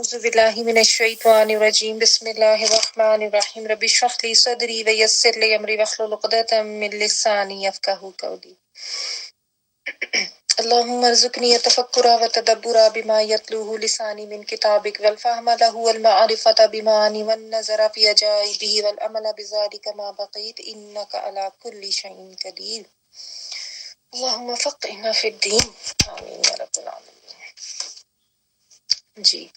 أعوذ بالله من الشيطان الرجيم بسم الله الرحمن الرحيم رب اشرح لي صدري ويسر لي أمري واحلل عقدة من لساني يفقهوا قولي اللهم ارزقني التفكر والتدبر بما يتلوه لساني من كتابك والفهم له والمعرفة بمعاني والنظر في عجائبه والأمل بذلك ما بقيت إنك على كل شيء قدير اللهم فقهنا في الدين آمين يا رب العالمين. جی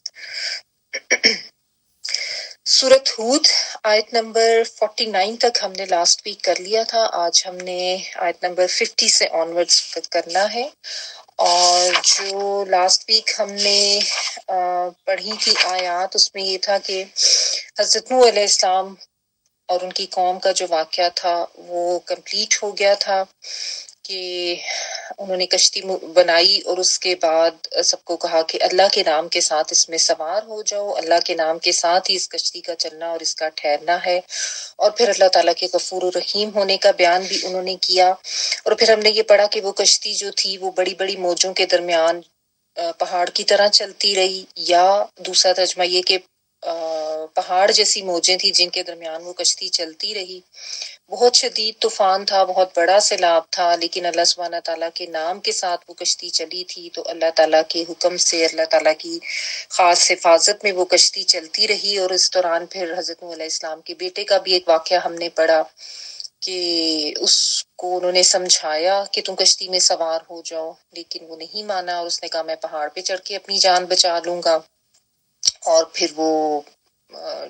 سورۃ ہود آیت نمبر 49 تک ہم نے لاسٹ ویک کر لیا تھا. آج ہم نے آیت نمبر 50 سے آنورڈز کرنا ہے. اور جو لاسٹ ویک ہم نے پڑھی تھی آیات، اس میں یہ تھا کہ حضرت نوح علیہ السلام اور ان کی قوم کا جو واقعہ تھا وہ کمپلیٹ ہو گیا تھا کہ انہوں نے کشتی بنائی اور اس کے بعد سب کو کہا کہ اللہ کے نام کے ساتھ اس میں سوار ہو جاؤ، اللہ کے نام کے ساتھ ہی اس کشتی کا چلنا اور اس کا ٹھہرنا ہے. اور پھر اللہ تعالیٰ کے غفور و رحیم ہونے کا بیان بھی انہوں نے کیا. اور پھر ہم نے یہ پڑھا کہ وہ کشتی جو تھی وہ بڑی بڑی موجوں کے درمیان پہاڑ کی طرح چلتی رہی، یا دوسرا ترجمہ یہ کہ پہاڑ جیسی موجیں تھیں جن کے درمیان وہ کشتی چلتی رہی. بہت شدید طوفان تھا، بہت بڑا سیلاب تھا، لیکن اللہ سبحانہ تعالیٰ کے نام کے ساتھ وہ کشتی چلی تھی. تو اللہ تعالیٰ کے حکم سے، اللہ تعالیٰ کی خاص حفاظت میں وہ کشتی چلتی رہی. اور اس دوران پھر حضرت نوح علیہ السلام کے بیٹے کا بھی ایک واقعہ ہم نے پڑھا کہ اس کو انہوں نے سمجھایا کہ تم کشتی میں سوار ہو جاؤ، لیکن وہ نہیں مانا اور اس نے کہا میں پہاڑ پہ چڑھ کے اپنی جان بچا لوں گا. اور پھر وہ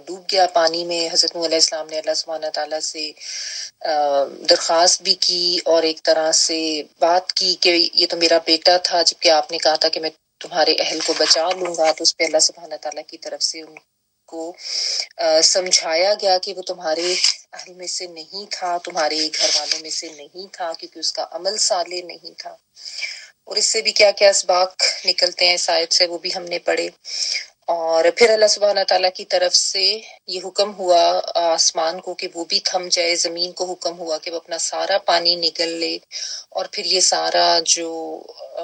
ڈوب گیا پانی میں. حضرت نوح علیہ السلام نے اللہ سبحانہ تعالیٰ سے درخواست بھی کی اور ایک طرح سے بات کی کہ یہ تو میرا بیٹا تھا، جبکہ آپ نے کہا تھا کہ میں تمہارے اہل کو بچا لوں گا. تو اس پہ اللہ سبحانہ تعالیٰ کی طرف سے ان کو سمجھایا گیا کہ وہ تمہارے اہل میں سے نہیں تھا، تمہارے گھر والوں میں سے نہیں تھا، کیونکہ اس کا عمل صالح نہیں تھا. اور اس سے بھی کیا کیا اسباق نکلتے ہیں اس آیت سے وہ بھی ہم نے پڑھے. اور پھر اللہ سبحانہ تعالیٰ کی طرف سے یہ حکم ہوا آسمان کو کہ وہ بھی تھم جائے، زمین کو حکم ہوا کہ وہ اپنا سارا پانی نگل لے. اور پھر یہ سارا جو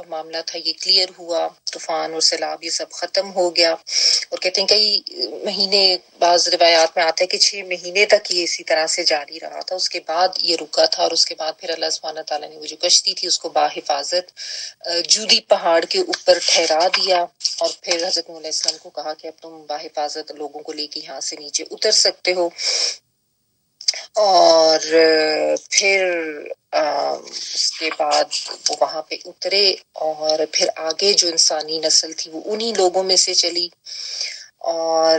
معاملہ تھا یہ کلیئر ہوا، طوفان اور سیلاب یہ سب ختم ہو گیا. اور کہتے ہیں کئی مہینے، بعض روایات میں آتا ہے کہ 6 مہینے تک یہ اسی طرح سے جاری رہا تھا. اس کے بعد یہ رکا تھا، اور اس کے بعد پھر اللہ سبحانہ تعالیٰ نے وہ جو کشتی تھی اس کو باحفاظت جودی پہاڑ کے اوپر ٹھہرا دیا. اور پھر حضرت نوح علیہ السلام کو کہا کہ اب تم باحفاظت لوگوں کو لے کے یہاں سے نیچے اتر سکتے ہو. اور پھر اس کے بعد وہ وہاں پہ اترے، اور پھر آگے جو انسانی نسل تھی وہ انہی لوگوں میں سے چلی. اور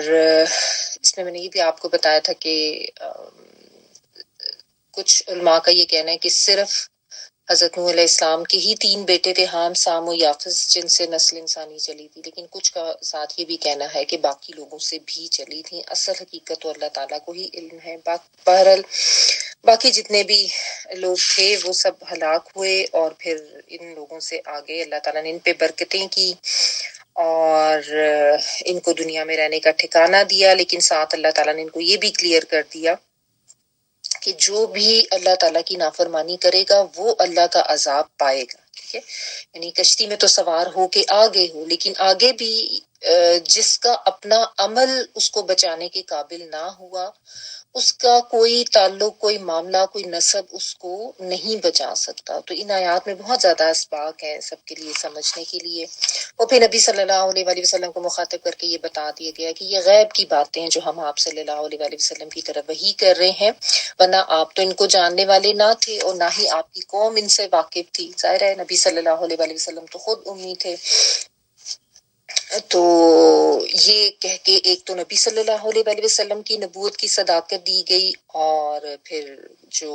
اس میں نے یہ بھی آپ کو بتایا تھا کہ کچھ علماء کا یہ کہنا ہے کہ صرف حضرت نوح علیہ السلام کے ہی 3 بیٹے تھے، حام، سام و یافس، جن سے نسل انسانی چلی تھی. لیکن کچھ کا ساتھ یہ بھی کہنا ہے کہ باقی لوگوں سے بھی چلی تھی. اصل حقیقت تو اللہ تعالیٰ کو ہی علم ہے. بہرحال باقی جتنے بھی لوگ تھے وہ سب ہلاک ہوئے. اور پھر ان لوگوں سے آگے اللہ تعالیٰ نے ان پہ برکتیں کی اور ان کو دنیا میں رہنے کا ٹھکانہ دیا. لیکن ساتھ اللہ تعالیٰ نے ان کو یہ بھی کلیئر کر دیا کہ جو بھی اللہ تعالیٰ کی نافرمانی کرے گا وہ اللہ کا عذاب پائے گا. ٹھیک ہے، یعنی کشتی میں تو سوار ہو کے آگے ہو، لیکن آگے بھی جس کا اپنا عمل اس کو بچانے کے قابل نہ ہوا، اس کا کوئی تعلق، کوئی معاملہ، کوئی نسب اس کو نہیں بچا سکتا. تو ان آیات میں بہت زیادہ اسباق ہیں سب کے لیے سمجھنے کے لیے. اور پھر نبی صلی اللہ علیہ وآلہ وسلم کو مخاطب کر کے یہ بتا دیا گیا کہ یہ غیب کی باتیں ہیں جو ہم آپ صلی اللہ علیہ وآلہ وسلم کی طرف وحی کر رہے ہیں، ورنہ آپ تو ان کو جاننے والے نہ تھے اور نہ ہی آپ کی قوم ان سے واقف تھی. ظاہر ہے نبی صلی اللہ علیہ وآلہ وسلم تو خود امی تھے. تو یہ کہہ کے ایک تو نبی صلی اللہ علیہ وآلہ وسلم کی نبوت کی صداقت دی گئی، اور پھر جو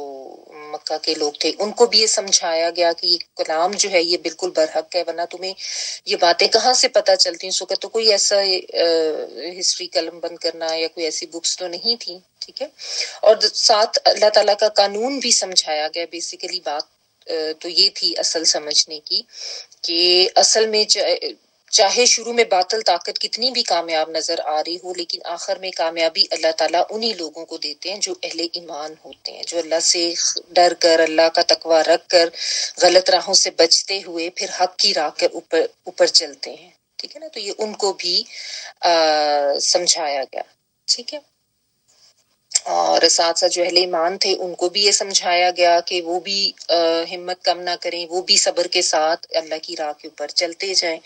مکہ کے لوگ تھے ان کو بھی یہ سمجھایا گیا کہ یہ کلام جو ہے یہ بالکل برحق ہے، ورنہ تمہیں یہ باتیں کہاں سے پتہ چلتی. اس وقت تو کوئی ایسا ہسٹری قلم بند کرنا یا کوئی ایسی بکس تو نہیں تھی. ٹھیک ہے، اور ساتھ اللہ تعالیٰ کا قانون بھی سمجھایا گیا. بیسیکلی بات تو یہ تھی اصل سمجھنے کی کہ اصل میں چاہے شروع میں باطل طاقت کتنی بھی کامیاب نظر آ رہی ہو، لیکن آخر میں کامیابی اللہ تعالیٰ انہی لوگوں کو دیتے ہیں جو اہل ایمان ہوتے ہیں، جو اللہ سے ڈر کر، اللہ کا تقوی رکھ کر، غلط راہوں سے بچتے ہوئے پھر حق کی راہ کر اوپر چلتے ہیں. ٹھیک ہے نا، تو یہ ان کو بھی سمجھایا گیا، ٹھیک ہے۔ اور ساتھ ساتھ جو اہل ایمان تھے ان کو بھی یہ سمجھایا گیا کہ وہ بھی ہمت کم نہ کریں، وہ بھی صبر کے ساتھ اللہ کی راہ کے اوپر چلتے جائیں۔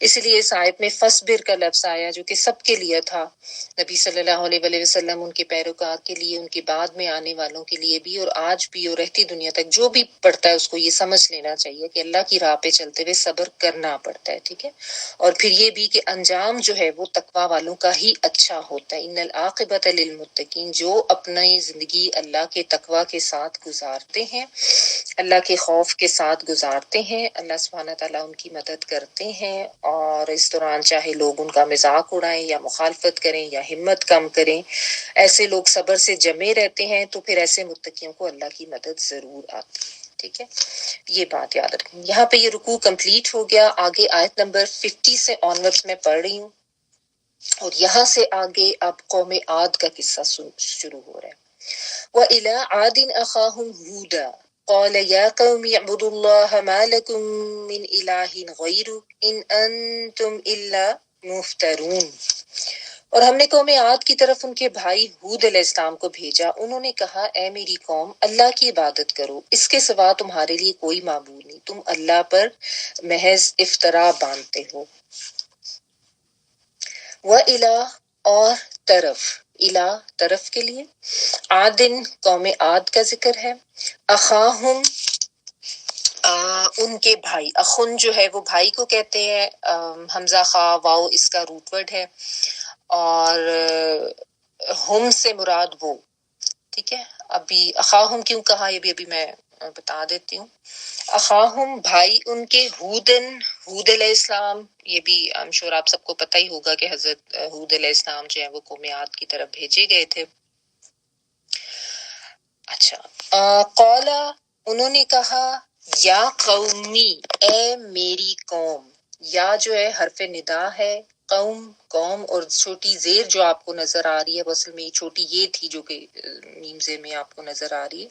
اسی لیے اس آیت میں فصبر کا لفظ آیا جو کہ سب کے لیے تھا، نبی صلی اللہ علیہ وآلہ وسلم، ان کے پیروکار کے لیے، ان کے بعد میں آنے والوں کے لیے بھی، اور آج بھی اور رہتی دنیا تک جو بھی پڑھتا ہے اس کو یہ سمجھ لینا چاہیے کہ اللہ کی راہ پہ چلتے ہوئے صبر کرنا پڑتا ہے، ٹھیک ہے۔ اور پھر یہ بھی کہ انجام جو ہے وہ تقوی والوں کا ہی اچھا ہوتا ہے، ان العاقبۃ للمتقین، جو اپنی زندگی اللہ کے تقوی کے ساتھ گزارتے ہیں، اللہ کے خوف کے ساتھ گزارتے ہیں، اللہ سبحانہ تعالیٰ ان کی مدد کرتے ہیں، اور اس دوران چاہے لوگ ان کا مذاق اڑائیں یا مخالفت کریں یا ہمت کم کریں، ایسے لوگ صبر سے جمے رہتے ہیں تو پھر ایسے متقیوں کو اللہ کی مدد ضرور آتی ہے، ٹھیک ہے۔ یہ بات یاد رکھیں۔ یہاں پہ یہ رکوع کمپلیٹ ہو گیا، آگے آیت نمبر 50 سے آنورڈز میں پڑھ رہی ہوں، اور یہاں سے آگے اب قوم عاد کا قصہ شروع ہو رہا ہے۔ وَإِلَىٰ عَادٍ أَخَاهُمْ هُودًا قَالَ يَا قَوْمِ اعْبُدُوا اللَّهَ مَا لَكُم مِّنْ إِلَٰهٍ غَيْرُهُ إِنْ أَنتُمْ إِلَّا مُفْتَرُونَ۔ اور ہم نے قوم عاد کی طرف ان کے بھائی ہود علیہ السلام کو بھیجا، انہوں نے کہا اے میری قوم، اللہ کی عبادت کرو، اس کے سوا تمہارے لیے کوئی معبود نہیں، تم اللہ پر محض افطرا باندھتے ہو۔ وَإِلَىٰ اور طرف، الہ طرف کے لیے، عادن قوم عاد کا ذکر ہے، اخاہم ان کے بھائی، اخن جو ہے وہ بھائی کو کہتے ہیں، حمزہ خا واؤ اس کا روٹ ورڈ ہے، اور ہم سے مراد وہ، ٹھیک ہے۔ ابھی اخاہم کیوں کہا یہ بھی ابھی میں بتا دیتی ہوں۔ اخاہم بھائی ان کے، ہود علیہ السلام، یہ بھی I'm sure آپ سب کو پتہ ہی ہوگا کہ حضرت ہود علیہ السلام جو ہے وہ قوم عاد کی طرف بھیجے گئے تھے۔ اچھا، قولا انہوں نے کہا، یا قومی اے میری قوم، یا جو ہے حرف ندا ہے، قوم قوم، اور چھوٹی زیر جو آپ کو نظر آ رہی ہے وہ اصل میں چھوٹی یہ تھی جو کہ میم زیر میں آپ کو نظر آ رہی ہے۔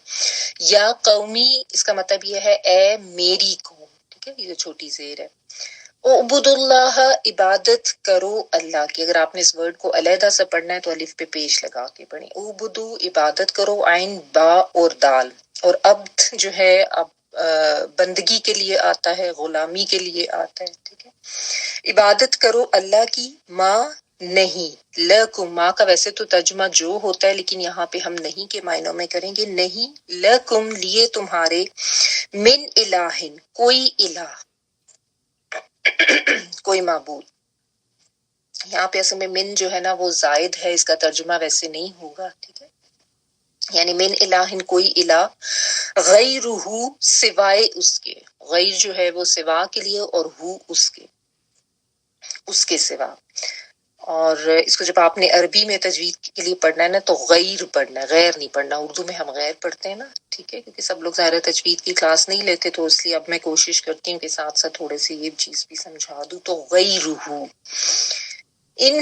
یا قومی اس کا مطلب یہ ہے اے میری قوم، ٹھیک ہے، یہ جو چھوٹی زیر ہے۔ اعبد اللہ عبادت کرو اللہ کی، اگر آپ نے اس ورڈ کو علیحدہ سے پڑھنا ہے تو الف پہ پیش لگا کے پڑھیں، اعبدو عبادت کرو، عین با اور دال، اور عبد جو ہے اب بندگی کے لیے آتا ہے، غلامی کے لیے آتا ہے، ٹھیک ہے۔ عبادت کرو اللہ کی، ماں نہیں، لکم ماں کا ویسے تو ترجمہ جو ہوتا ہے لیکن یہاں پہ ہم نہیں کے معنوں میں کریں گے، نہیں، لکم لیے تمہارے، من الہ کوئی الہ، کوئی معبود، یہاں پہ اصل میں من جو ہے نا وہ زائد ہے، اس کا ترجمہ ویسے نہیں ہوگا، ٹھیک ہے، یعنی من الہ کوئی الہ، غیرہ سوائے اس کے، غیر جو ہے وہ سوا کے لیے، اور ہو اس کے سوا۔ اور اس کو جب آپ نے عربی میں تجوید کے لیے پڑھنا ہے نا تو غیر پڑھنا ہے، غیر نہیں پڑھنا، اردو میں ہم غیر پڑھتے ہیں نا، ٹھیک ہے، کیونکہ سب لوگ ظاہر تجوید کی کلاس نہیں لیتے تو اس لیے اب میں کوشش کرتی ہوں کہ ساتھ ساتھ تھوڑے سی یہ چیز بھی سمجھا دوں۔ تو غیرہ، ان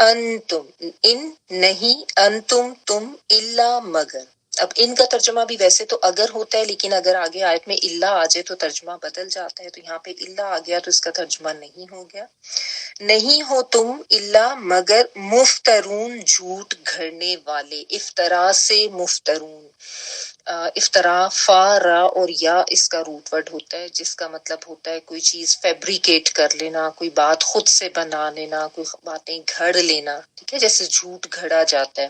انتم، ان نہیں، انتم تم، الا مگر، اب ان کا ترجمہ بھی ویسے تو اگر ہوتا ہے لیکن اگر آگے آیت میں الا آ جائے تو ترجمہ بدل جاتا ہے، تو یہاں پہ الا آ گیا تو اس کا ترجمہ نہیں ہو گیا، نہیں ہو تم الا مگر مفترون جھوٹ گھڑنے والے، افطرا سے مفترون، افطرا فا را اور یا اس کا روٹ ورڈ ہوتا ہے جس کا مطلب ہوتا ہے کوئی چیز فیبریکیٹ کر لینا، کوئی بات خود سے بنا لینا، کوئی باتیں گھڑ لینا، ٹھیک ہے، جیسے جھوٹ گھڑا جاتا ہے۔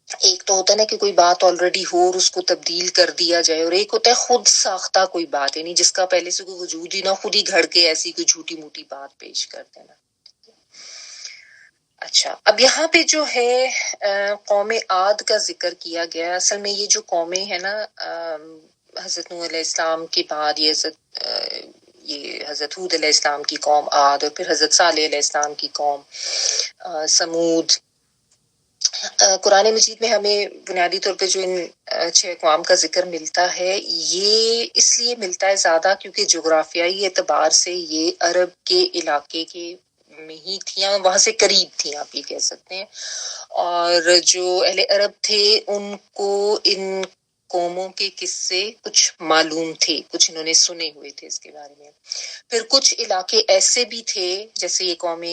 ایک تو ہوتا ہے نا کہ کوئی بات آلریڈی ہو اور اس کو تبدیل کر دیا جائے، اور ایک ہوتا ہے خود ساختہ کوئی بات، یعنی جس کا پہلے سے کوئی وجود ہی نہ، خود ہی گھڑ کے ایسی کوئی جھوٹی موٹی بات پیش کر دینا۔ اچھا، اب یہاں پہ جو ہے قوم عاد کا ذکر کیا گیا، اصل میں یہ جو قومیں ہیں نا، حضرت نوح علیہ السلام کے بعد یہ حضرت ہود علیہ السلام کی قوم عاد، اور پھر حضرت صالح علیہ السلام کی قوم سمود۔ قرآن مجید میں ہمیں بنیادی طور پہ جو ان 6 اقوام کا ذکر ملتا ہے، یہ اس لیے ملتا ہے زیادہ کیونکہ جغرافیائی اعتبار سے یہ عرب کے علاقے کے میں ہی تھیں، وہاں سے قریب تھیں، آپ یہ کہہ سکتے ہیں، اور جو اہل عرب تھے ان کو ان قوموں کے قصے کچھ معلوم تھے، کچھ انہوں نے سنے ہوئے تھے اس کے بارے میں. پھر کچھ علاقے ایسے بھی تھے جیسے یہ قوم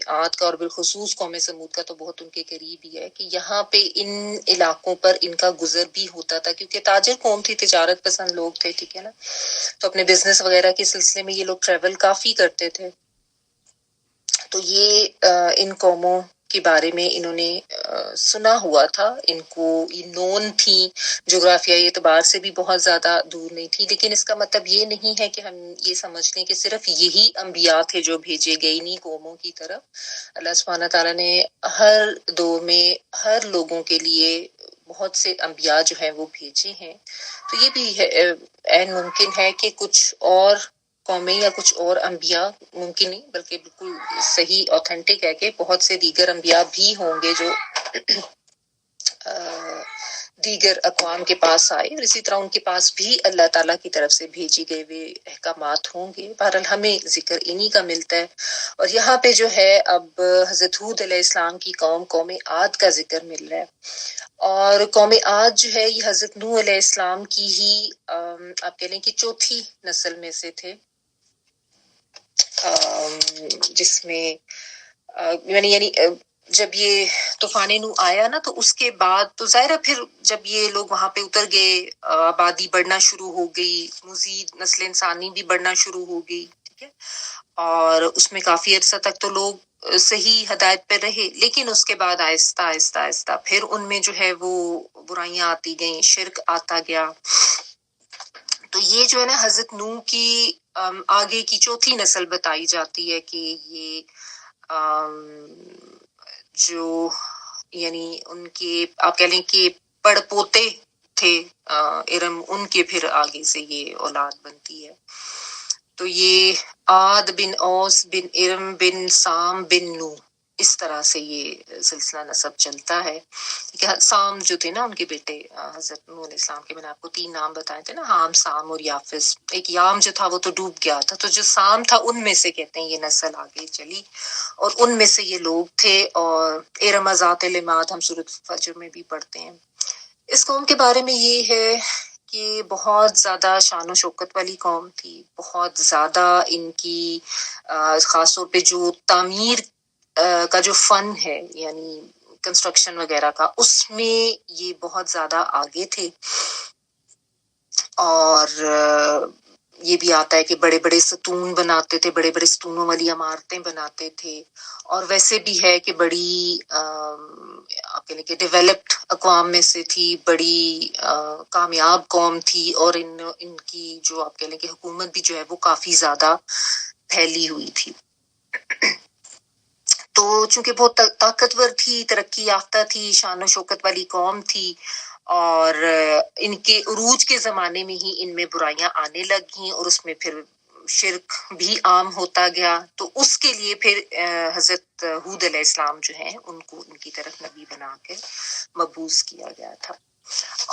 عاد کا اور بالخصوص قوم سمود کا تو بہت ان کے قریب ہی ہے کہ یہاں پہ ان علاقوں پر ان کا گزر بھی ہوتا تھا کیونکہ تاجر قوم تھی، تجارت پسند لوگ تھے، ٹھیک ہے نا. تو اپنے بزنس وغیرہ کے سلسلے میں یہ لوگ ٹریول کافی کرتے تھے. تو یہ ان قوموں کے بارے میں انہوں نے سنا ہوا تھا، ان کو یہ نون تھی، جغرافیائی اعتبار سے بھی بہت زیادہ دور نہیں تھی. لیکن اس کا مطلب یہ نہیں ہے کہ ہم یہ سمجھ لیں کہ صرف یہی انبیاء تھے جو بھیجے گئے انہی قوموں کی طرف. اللہ سبحانہ تعالیٰ نے ہر دور میں ہر لوگوں کے لیے بہت سے انبیاء جو ہیں وہ بھیجے ہیں. تو یہ بھی عین ممکن ہے کہ کچھ اور قومیں یا کچھ اور انبیاء، ممکن نہیں بلکہ بالکل صحیح اوتھینٹک ہے کہ بہت سے دیگر انبیاء بھی ہوں گے جو دیگر اقوام کے پاس آئے، اور اسی طرح ان کے پاس بھی اللہ تعالیٰ کی طرف سے بھیجی گئے ہوئے احکامات ہوں گے. بہرحال ہمیں ذکر انہی کا ملتا ہے. اور یہاں پہ جو ہے اب حضرت ہود علیہ السلام کی قوم عاد کا ذکر مل رہا ہے. اور قوم عاد جو ہے یہ حضرت نوح علیہ السلام کی ہی آپ کہہ لیں کہ چوتھی نسل میں سے تھے، جس میں یعنی جب یہ طوفان نوح آیا نا تو اس کے بعد تو ظاہر ہے پھر جب یہ لوگ وہاں پہ اتر گئے، آبادی بڑھنا شروع ہو گئی، مزید نسل انسانی بھی بڑھنا شروع ہو گئی، ٹھیک ہے. اور اس میں کافی عرصہ تک تو لوگ صحیح ہدایت پہ رہے، لیکن اس کے بعد آہستہ آہستہ آہستہ پھر ان میں جو ہے وہ برائیاں آتی گئیں، شرک آتا گیا. تو یہ جو ہے نا حضرت نوح کی آگے کی چوتھی نسل بتائی جاتی ہے کہ یہ جو یعنی ان کے آپ کہہ لیں کہ پڑ پوتے تھے ارم، ان کے پھر آگے سے یہ اولاد بنتی ہے. تو یہ عاد بن اوس بن ارم بن سام بن نوح، اس طرح سے یہ سلسلہ نسب چلتا ہے. سام جو تھے نا ان کے بیٹے حضرت نوح علیہ السلام کے، میں نے آپ کو 3 نام بتائے تھے نا، حام، سام اور یافس. ایک یام جو تھا وہ تو ڈوب گیا تھا، تو جو سام تھا ان میں سے کہتے ہیں یہ نسل آگے چلی اور ان میں سے یہ لوگ تھے. اور ارم ذات العماد ہم سورۃ فجر میں بھی پڑھتے ہیں. اس قوم کے بارے میں یہ ہے کہ بہت زیادہ شان و شوکت والی قوم تھی، بہت زیادہ ان کی خاص طور پہ جو تعمیر کا جو فن ہے یعنی کنسٹرکشن وغیرہ کا، اس میں یہ بہت زیادہ آگے تھے. اور یہ بھی آتا ہے کہ بڑے بڑے ستون بناتے تھے، بڑے بڑے ستونوں والی عمارتیں بناتے تھے. اور ویسے بھی ہے کہ بڑی آپ کہہ لیں کہ ڈیولپڈ اقوام میں سے تھی، بڑی کامیاب قوم تھی. اور ان کی جو آپ کہہ لیں کہ حکومت بھی جو ہے وہ کافی زیادہ پھیلی ہوئی تھی. تو چونکہ بہت طاقتور تھی، ترقی یافتہ تھی، شان و شوکت والی قوم تھی، اور ان کے عروج کے زمانے میں ہی ان میں برائیاں آنے لگیں اور اس میں پھر شرک بھی عام ہوتا گیا. تو اس کے لیے پھر حضرت ہود علیہ السلام جو ہیں ان کو ان کی طرف نبی بنا کے مبعوث کیا گیا تھا.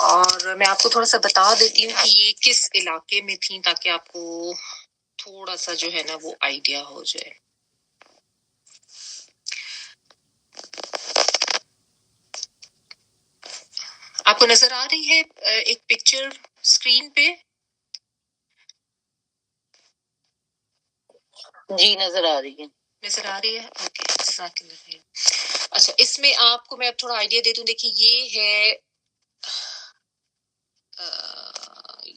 اور میں آپ کو تھوڑا سا بتا دیتی ہوں کہ یہ کس علاقے میں تھیں تاکہ آپ کو تھوڑا سا جو ہے نا وہ آئیڈیا ہو جائے. آپ کو نظر آ رہی ہے ایک پکچر اسکرین پہ؟ جی نظر آ رہی ہے. نظر آ رہی ہے، اوکے، جزاک اللہ خیر. اچھا، اس میں آپ کو میں اب تھوڑا آئیڈیا دے دوں. دیکھیے یہ ہے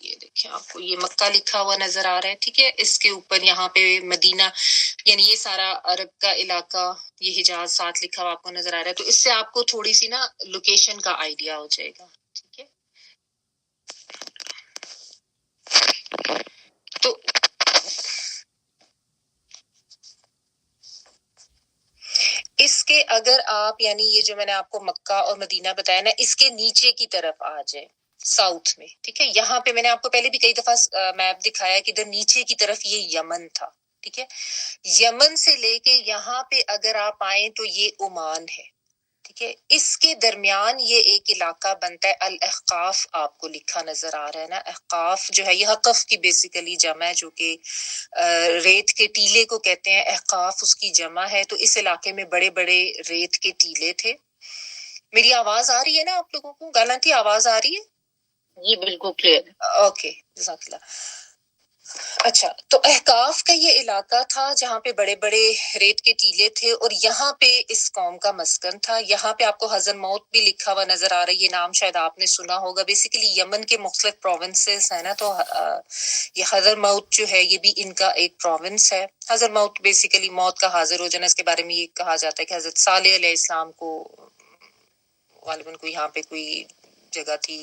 یہ دیکھیں آپ کو یہ مکہ لکھا ہوا نظر آ رہا ہے، ٹھیک ہے. اس کے اوپر یہاں پہ مدینہ یعنی یہ سارا عرب کا علاقہ، یہ حجاز ساتھ لکھا ہوا آپ کو نظر آ رہا ہے. تو اس سے آپ کو تھوڑی سی نا لوکیشن کا آئیڈیا ہو جائے گا، ٹھیک ہے. تو اس کے اگر آپ یعنی یہ جو میں نے آپ کو مکہ اور مدینہ بتایا نا، اس کے نیچے کی طرف آ جائے ساؤتھ میں، ٹھیک ہے. یہاں پہ میں نے آپ کو پہلے بھی کئی دفعہ میپ دکھایا کہ ادھر نیچے کی طرف یہ یمن تھا، ٹھیک ہے. یمن سے لے کے یہاں پہ اگر آپ آئیں تو یہ عمان ہے، ٹھیک ہے. اس کے درمیان یہ ایک علاقہ بنتا ہے الاحقاف، آپ کو لکھا نظر آ رہا ہے نا. احقاف جو ہے یہ حقف کی بیسیکلی جمع ہے، جو کہ ریت کے ٹیلے کو کہتے ہیں. احقاف اس کی جمع ہے. تو اس علاقے میں بڑے بڑے ریت کے ٹیلے تھے. میری آواز آ رہی ہے نا آپ لوگوں کو؟ غلطی آواز آ رہی ہے؟ یہ بالکل کلیئر ہے. اوکے جزاک اللہ. اچھا تو احقاف کا یہ علاقہ تھا جہاں پہ بڑے بڑے ریت کے ٹیلے تھے اور یہاں پہ اس قوم کا مسکن تھا. یہاں پہ آپ کو حضر موت بھی لکھا ہوا نظر آ رہا ہے. یہ نام شاید آپ نے سنا ہوگا. بیسیکلی یمن کے مختلف پروونسز ہیں نا, تو یہ حضر موت جو ہے یہ بھی ان کا ایک پروونس ہے. حضر موت بیسیکلی موت کا حاضر ہو جانا. اس کے بارے میں یہ کہا جاتا ہے کہ حضرت صالح علیہ السلام کو غالباً کوئی یہاں پہ کوئی جگہ تھی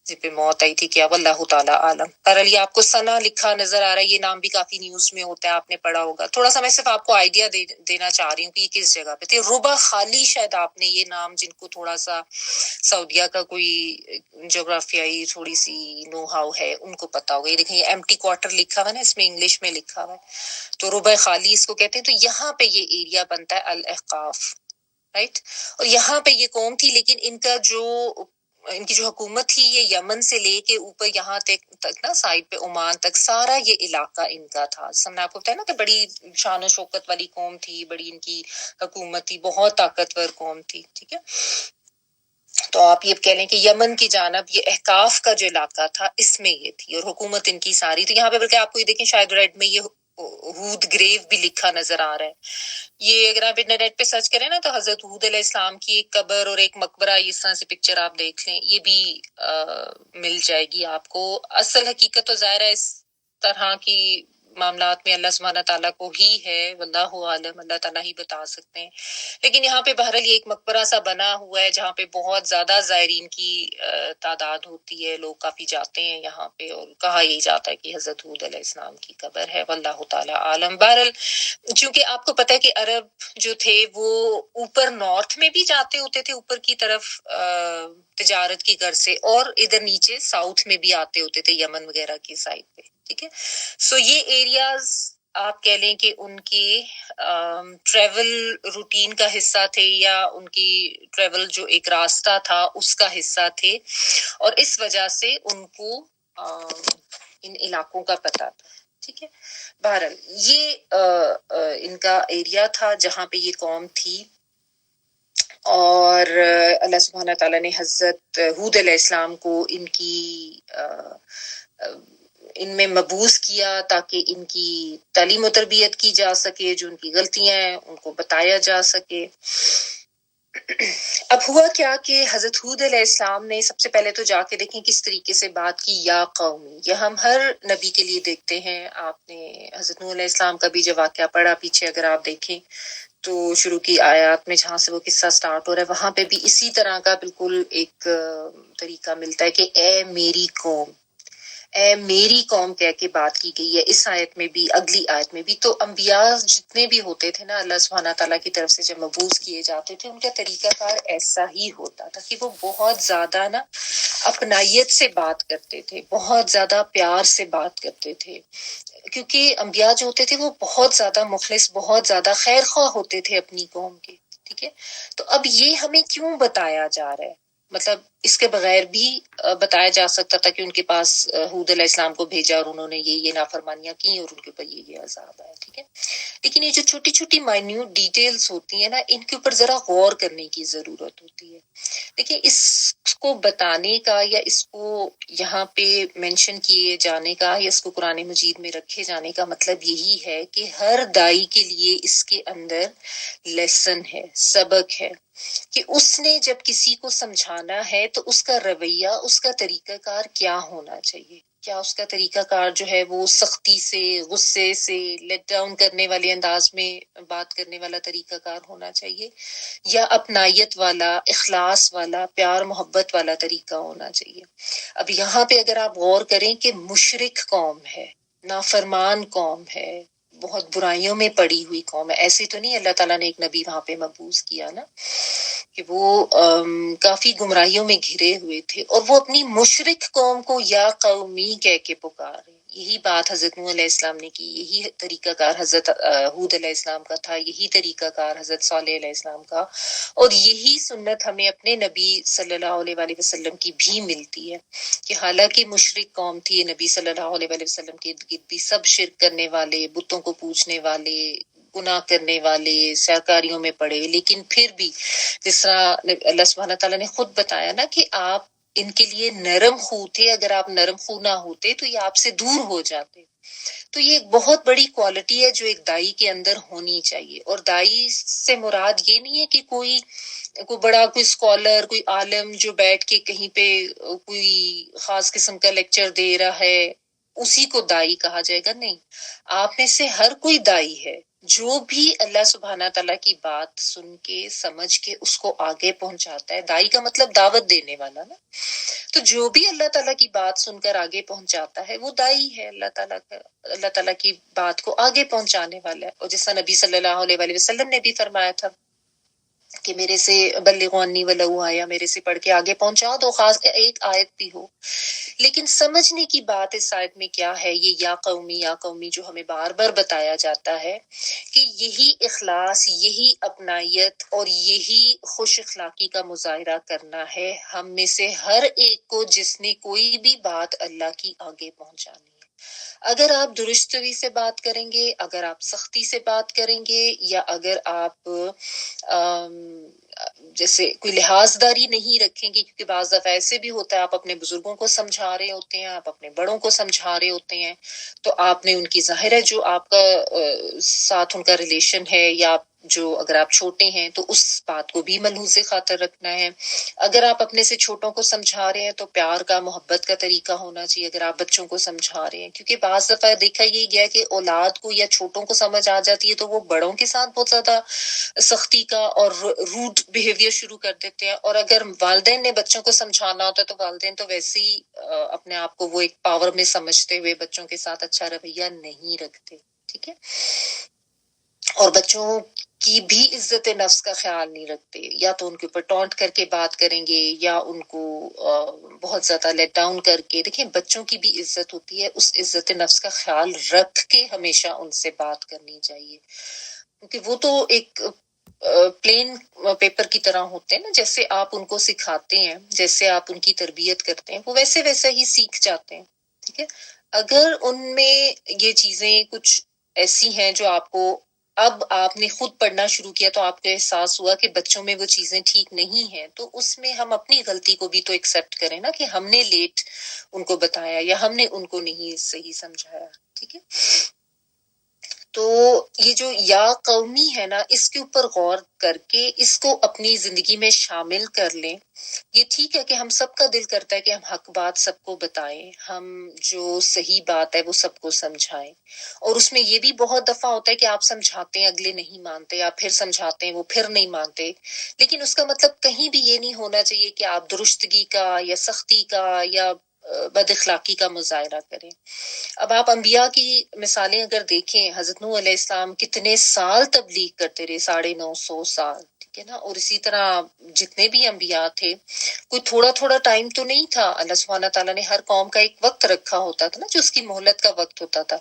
جس پہ موت آئی تھی, کیا واللہ تعالی عالم. بہرحال یہ آپ کو سنا لکھا نظر آ رہا ہے. یہ نام بھی کافی نیوز میں ہوتا ہے, آپ نے پڑھا ہوگا. تھوڑا سا میں صرف آپ کو آئیڈیا دینا چاہ رہی ہوں کہ یہ کس جگہ پہ تھے. ربا خالی شاید آپ نے یہ نام, جن کو تھوڑا سا سعودیہ کا کوئی جغرافیائی تھوڑی سی نو ہاؤ ہے, ان کو پتا ہوگا. یہ دیکھیں یہ ایمٹی کوارٹر لکھا ہوا ہے نا, اس میں انگلش میں لکھا ہوا ہے, تو ربا خالی اس کو کہتے ہیں. تو یہاں پہ یہ ایریا بنتا ہے الاحقاف, رائٹ. اور یہاں پہ یہ قوم تھی, لیکن ان کی جو حکومت تھی یہ یمن سے لے کے اوپر یہاں تک نا سائڈ پہ عمان تک سارا یہ علاقہ ان کا تھا. ہم نے آپ کو بتایا نا کہ بڑی شان و شوکت والی قوم تھی, بڑی ان کی حکومت تھی, بہت طاقتور قوم تھی. ٹھیک ہے, تو آپ یہ کہہ لیں کہ یمن کی جانب یہ احقاف کا جو علاقہ تھا اس میں یہ تھی, اور حکومت ان کی ساری. تو یہاں پہ بلکہ آپ کو یہ دیکھیں شاید ریڈ میں یہ ہود گریو بھی لکھا نظر آ رہا ہے. یہ اگر آپ انٹرنیٹ پہ سرچ کریں نا تو حضرت ہود علیہ السلام کی ایک قبر اور ایک مقبرہ, اس طرح سے پکچر آپ دیکھ لیں, یہ بھی مل جائے گی آپ کو. اصل حقیقت تو ظاہر ہے اس طرح کی معاملات میں اللہ سبحانہ تعالیٰ کو ہی ہے, واللہ عالم, اللہ تعالیٰ ہی بتا سکتے ہیں. لیکن یہاں پہ بہرحال یہ ایک مقبرہ سا بنا ہوا ہے جہاں پہ بہت زیادہ زائرین کی تعداد ہوتی ہے, لوگ کافی جاتے ہیں یہاں پہ, اور کہا یہی جاتا ہے کہ حضرت ہود علیہ السلام کی قبر ہے, واللہ تعالی عالم. بہرحال چونکہ آپ کو پتہ ہے کہ عرب جو تھے وہ اوپر نارتھ میں بھی جاتے ہوتے تھے, اوپر کی طرف تجارت کی غرض سے, اور ادھر نیچے ساؤتھ میں بھی آتے ہوتے تھے یمن وغیرہ کی سائڈ پہ. ٹھیک ہے, سو یہ ایریاز آپ کہہ لیں کہ ان کی ٹریول روٹین کا حصہ تھے, یا ان کی ٹریول جو ایک راستہ تھا اس کا حصہ تھے, اور اس وجہ سے ان کو ان علاقوں کا پتہ تھا. ٹھیک ہے, بہرحال یہ ان کا ایریا تھا جہاں پہ یہ قوم تھی. اور اللہ سبحانہ تعالیٰ نے حضرت ہود علیہ السلام کو ان میں مبعوث کیا تاکہ ان کی تعلیم و تربیت کی جا سکے, جو ان کی غلطیاں ہیں ان کو بتایا جا سکے. اب ہوا کیا کہ حضرت ہود علیہ السلام نے سب سے پہلے تو جا کے دیکھیں کس طریقے سے بات کی, یا قومی. یہ ہم ہر نبی کے لیے دیکھتے ہیں. آپ نے حضرت نوح علیہ السلام کا بھی جو واقعہ پڑھا پیچھے اگر آپ دیکھیں تو شروع کی آیات میں جہاں سے وہ قصہ سٹارٹ ہو رہا ہے, وہاں پہ بھی اسی طرح کا بالکل ایک طریقہ ملتا ہے کہ اے میری قوم, اے میری قوم کہہ کے بات کی گئی ہے اس آیت میں بھی, اگلی آیت میں بھی. تو انبیاء جتنے بھی ہوتے تھے نا اللہ سبحانہ تعالیٰ کی طرف سے جب مبعوث کیے جاتے تھے, ان کا طریقہ کار ایسا ہی ہوتا تھا کہ وہ بہت زیادہ نا اپنائیت سے بات کرتے تھے, بہت زیادہ پیار سے بات کرتے تھے, کیونکہ انبیاء جو ہوتے تھے وہ بہت زیادہ مخلص, بہت زیادہ خیر خواہ ہوتے تھے اپنی قوم کے. ٹھیک ہے, تو اب یہ ہمیں کیوں بتایا جا رہا ہے, مطلب اس کے بغیر بھی بتایا جا سکتا تھا کہ ان کے پاس ہود علیہ السلام کو بھیجا اور انہوں نے یہ نافرمانیاں کی اور ان کے اوپر یہ عذاب آیا. ٹھیک ہے, لیکن یہ جو چھوٹی چھوٹی مائنیوٹ ڈیٹیلز ہوتی ہیں نا, ان کے اوپر ذرا غور کرنے کی ضرورت ہوتی ہے. دیکھیں اس کو بتانے کا یا اس کو یہاں پہ مینشن کیے جانے کا یا اس کو قرآن مجید میں رکھے جانے کا مطلب یہی ہے کہ ہر دائی کے لیے اس کے اندر لیسن ہے, سبق ہے, کہ اس نے جب کسی کو سمجھانا ہے تو اس کا رویہ, اس کا طریقہ کار کیا ہونا چاہیے. کیا اس کا طریقہ کار جو ہے وہ سختی سے, غصے سے, لیٹ ڈاؤن کرنے والے انداز میں بات کرنے والا طریقہ کار ہونا چاہیے, یا اپنائیت والا, اخلاص والا, پیار محبت والا طریقہ ہونا چاہیے. اب یہاں پہ اگر آپ غور کریں کہ مشرک قوم ہے, نافرمان قوم ہے, بہت برائیوں میں پڑی ہوئی قوم ہے. ایسے تو نہیں اللہ تعالیٰ نے ایک نبی وہاں پہ مبعوث کیا نا, کہ وہ کافی گمراہیوں میں گھرے ہوئے تھے, اور وہ اپنی مشرک قوم کو یا قومی کہہ کے پکارے. یہی بات حضرت نوح علیہ السلام نے کی, یہی طریقہ کار حضرت ہود علیہ السلام کا تھا, یہی طریقہ کار حضرت صالح علیہ السلام کا, اور یہی سنت ہمیں اپنے نبی صلی اللہ علیہ وآلہ وسلم کی بھی ملتی ہے. کہ حالانکہ مشرک قوم تھی, نبی صلی اللہ علیہ وآلہ وسلم کے ارد گرد بھی سب شرک کرنے والے, بتوں کو پوجنے والے, گناہ کرنے والے, سیاکاریوں میں پڑے, لیکن پھر بھی جس طرح اللہ سبحانہ تعالیٰ نے خود بتایا نا کہ آپ ان کے لیے نرم خو تھے، اگر آپ نرم خو نہ ہوتے تو یہ آپ سے دور ہو جاتے. تو یہ ایک بہت بڑی کوالٹی ہے جو ایک دائی کے اندر ہونی چاہیے. اور دائی سے مراد یہ نہیں ہے کہ کوئی بڑا کوئی اسکالر، کوئی عالم جو بیٹھ کے کہیں پہ کوئی خاص قسم کا لیکچر دے رہا ہے اسی کو دائی کہا جائے گا. نہیں، آپ میں سے ہر کوئی دائی ہے جو بھی اللہ سبحانہ تعالیٰ کی بات سن کے سمجھ کے اس کو آگے پہنچاتا ہے. دائی کا مطلب دعوت دینے والا نا. تو جو بھی اللہ تعالیٰ کی بات سن کر آگے پہنچاتا ہے وہ دائی ہے. اللہ تعالیٰ کی بات کو آگے پہنچانے والا ہے. اور جیسا نبی صلی اللہ علیہ وآلہ وسلم نے بھی فرمایا تھا کہ میرے سے بلغوا انی ولو آیا، میرے سے پڑھ کے آگے پہنچا دو، خاص ایک آیت بھی ہو. لیکن سمجھنے کی بات اس آیت میں کیا ہے، یہ یا قومی جو ہمیں بار بار بتایا جاتا ہے کہ یہی اخلاص، یہی اپنائیت اور یہی خوش اخلاقی کا مظاہرہ کرنا ہے ہم میں سے ہر ایک کو جس نے کوئی بھی بات اللہ کی آگے پہنچانی ہے. اگر آپ درست روی سے بات کریں گے، اگر آپ سختی سے بات کریں گے، یا اگر آپ جیسے کوئی لحاظ داری نہیں رکھیں گے، کیونکہ بعض دفعہ ایسے بھی ہوتا ہے آپ اپنے بزرگوں کو سمجھا رہے ہوتے ہیں، آپ اپنے بڑوں کو سمجھا رہے ہوتے ہیں، تو آپ نے ان کی ظاہر ہے جو آپ کا ساتھ ان کا ریلیشن ہے، یا جو اگر آپ چھوٹے ہیں تو اس بات کو بھی ملحوظ خاطر رکھنا ہے. اگر آپ اپنے سے چھوٹوں کو سمجھا رہے ہیں تو پیار کا، محبت کا طریقہ ہونا چاہیے اگر آپ بچوں کو سمجھا رہے ہیں. کیونکہ بعض دفعہ دیکھا یہ گیا کہ اولاد کو یا چھوٹوں کو سمجھ آ جاتی ہے تو وہ بڑوں کے ساتھ بہت زیادہ سختی کا اور روڈ بیہیویئر شروع کر دیتے ہیں. اور اگر والدین نے بچوں کو سمجھانا ہوتا ہے تو والدین تو ویسے ہی اپنے آپ کو وہ ایک پاور میں سمجھتے ہوئے بچوں کے ساتھ اچھا رویہ نہیں رکھتے. ٹھیک ہے. اور بچوں کی بھی عزت نفس کا خیال نہیں رکھتے، یا تو ان کے اوپر ٹونٹ کر کے بات کریں گے یا ان کو بہت زیادہ لیٹ ڈاؤن کر کے. دیکھیں بچوں کی بھی عزت ہوتی ہے، اس عزت نفس کا خیال رکھ کے ہمیشہ ان سے بات کرنی چاہیے. کیونکہ وہ تو ایک پلین پیپر کی طرح ہوتے ہیں نا، جیسے آپ ان کو سکھاتے ہیں، جیسے آپ ان کی تربیت کرتے ہیں وہ ویسے ہی سیکھ جاتے ہیں. ٹھیک ہے. اگر ان میں یہ چیزیں کچھ ایسی ہیں جو آپ کو اب آپ نے خود پڑھنا شروع کیا تو آپ کو احساس ہوا کہ بچوں میں وہ چیزیں ٹھیک نہیں ہیں، تو اس میں ہم اپنی غلطی کو بھی تو ایکسیپٹ کریں نا کہ ہم نے لیٹ ان کو بتایا یا ہم نے ان کو نہیں صحیح سمجھایا. ٹھیک ہے. تو یہ جو یا قومی ہے نا، اس کے اوپر غور کر کے اس کو اپنی زندگی میں شامل کر لیں. یہ ٹھیک ہے کہ ہم سب کا دل کرتا ہے کہ ہم حق بات سب کو بتائیں، ہم جو صحیح بات ہے وہ سب کو سمجھائیں. اور اس میں یہ بھی بہت دفعہ ہوتا ہے کہ آپ سمجھاتے ہیں اگلے نہیں مانتے، آپ پھر سمجھاتے ہیں وہ پھر نہیں مانتے. لیکن اس کا مطلب کہیں بھی یہ نہیں ہونا چاہیے کہ آپ درستگی کا یا سختی کا یا بد اخلاقی کا مظاہرہ کریں. اب آپ انبیاء کی مثالیں اگر دیکھیں، حضرت نوح علیہ السلام کتنے سال تبلیغ کرتے رہے، 950 سال. ٹھیک ہے نا. اور اسی طرح جتنے بھی انبیاء تھے، کوئی تھوڑا ٹائم تو نہیں تھا. اللہ سبحانہ تعالیٰ نے ہر قوم کا ایک وقت رکھا ہوتا تھا نا، جو اس کی مہلت کا وقت ہوتا تھا.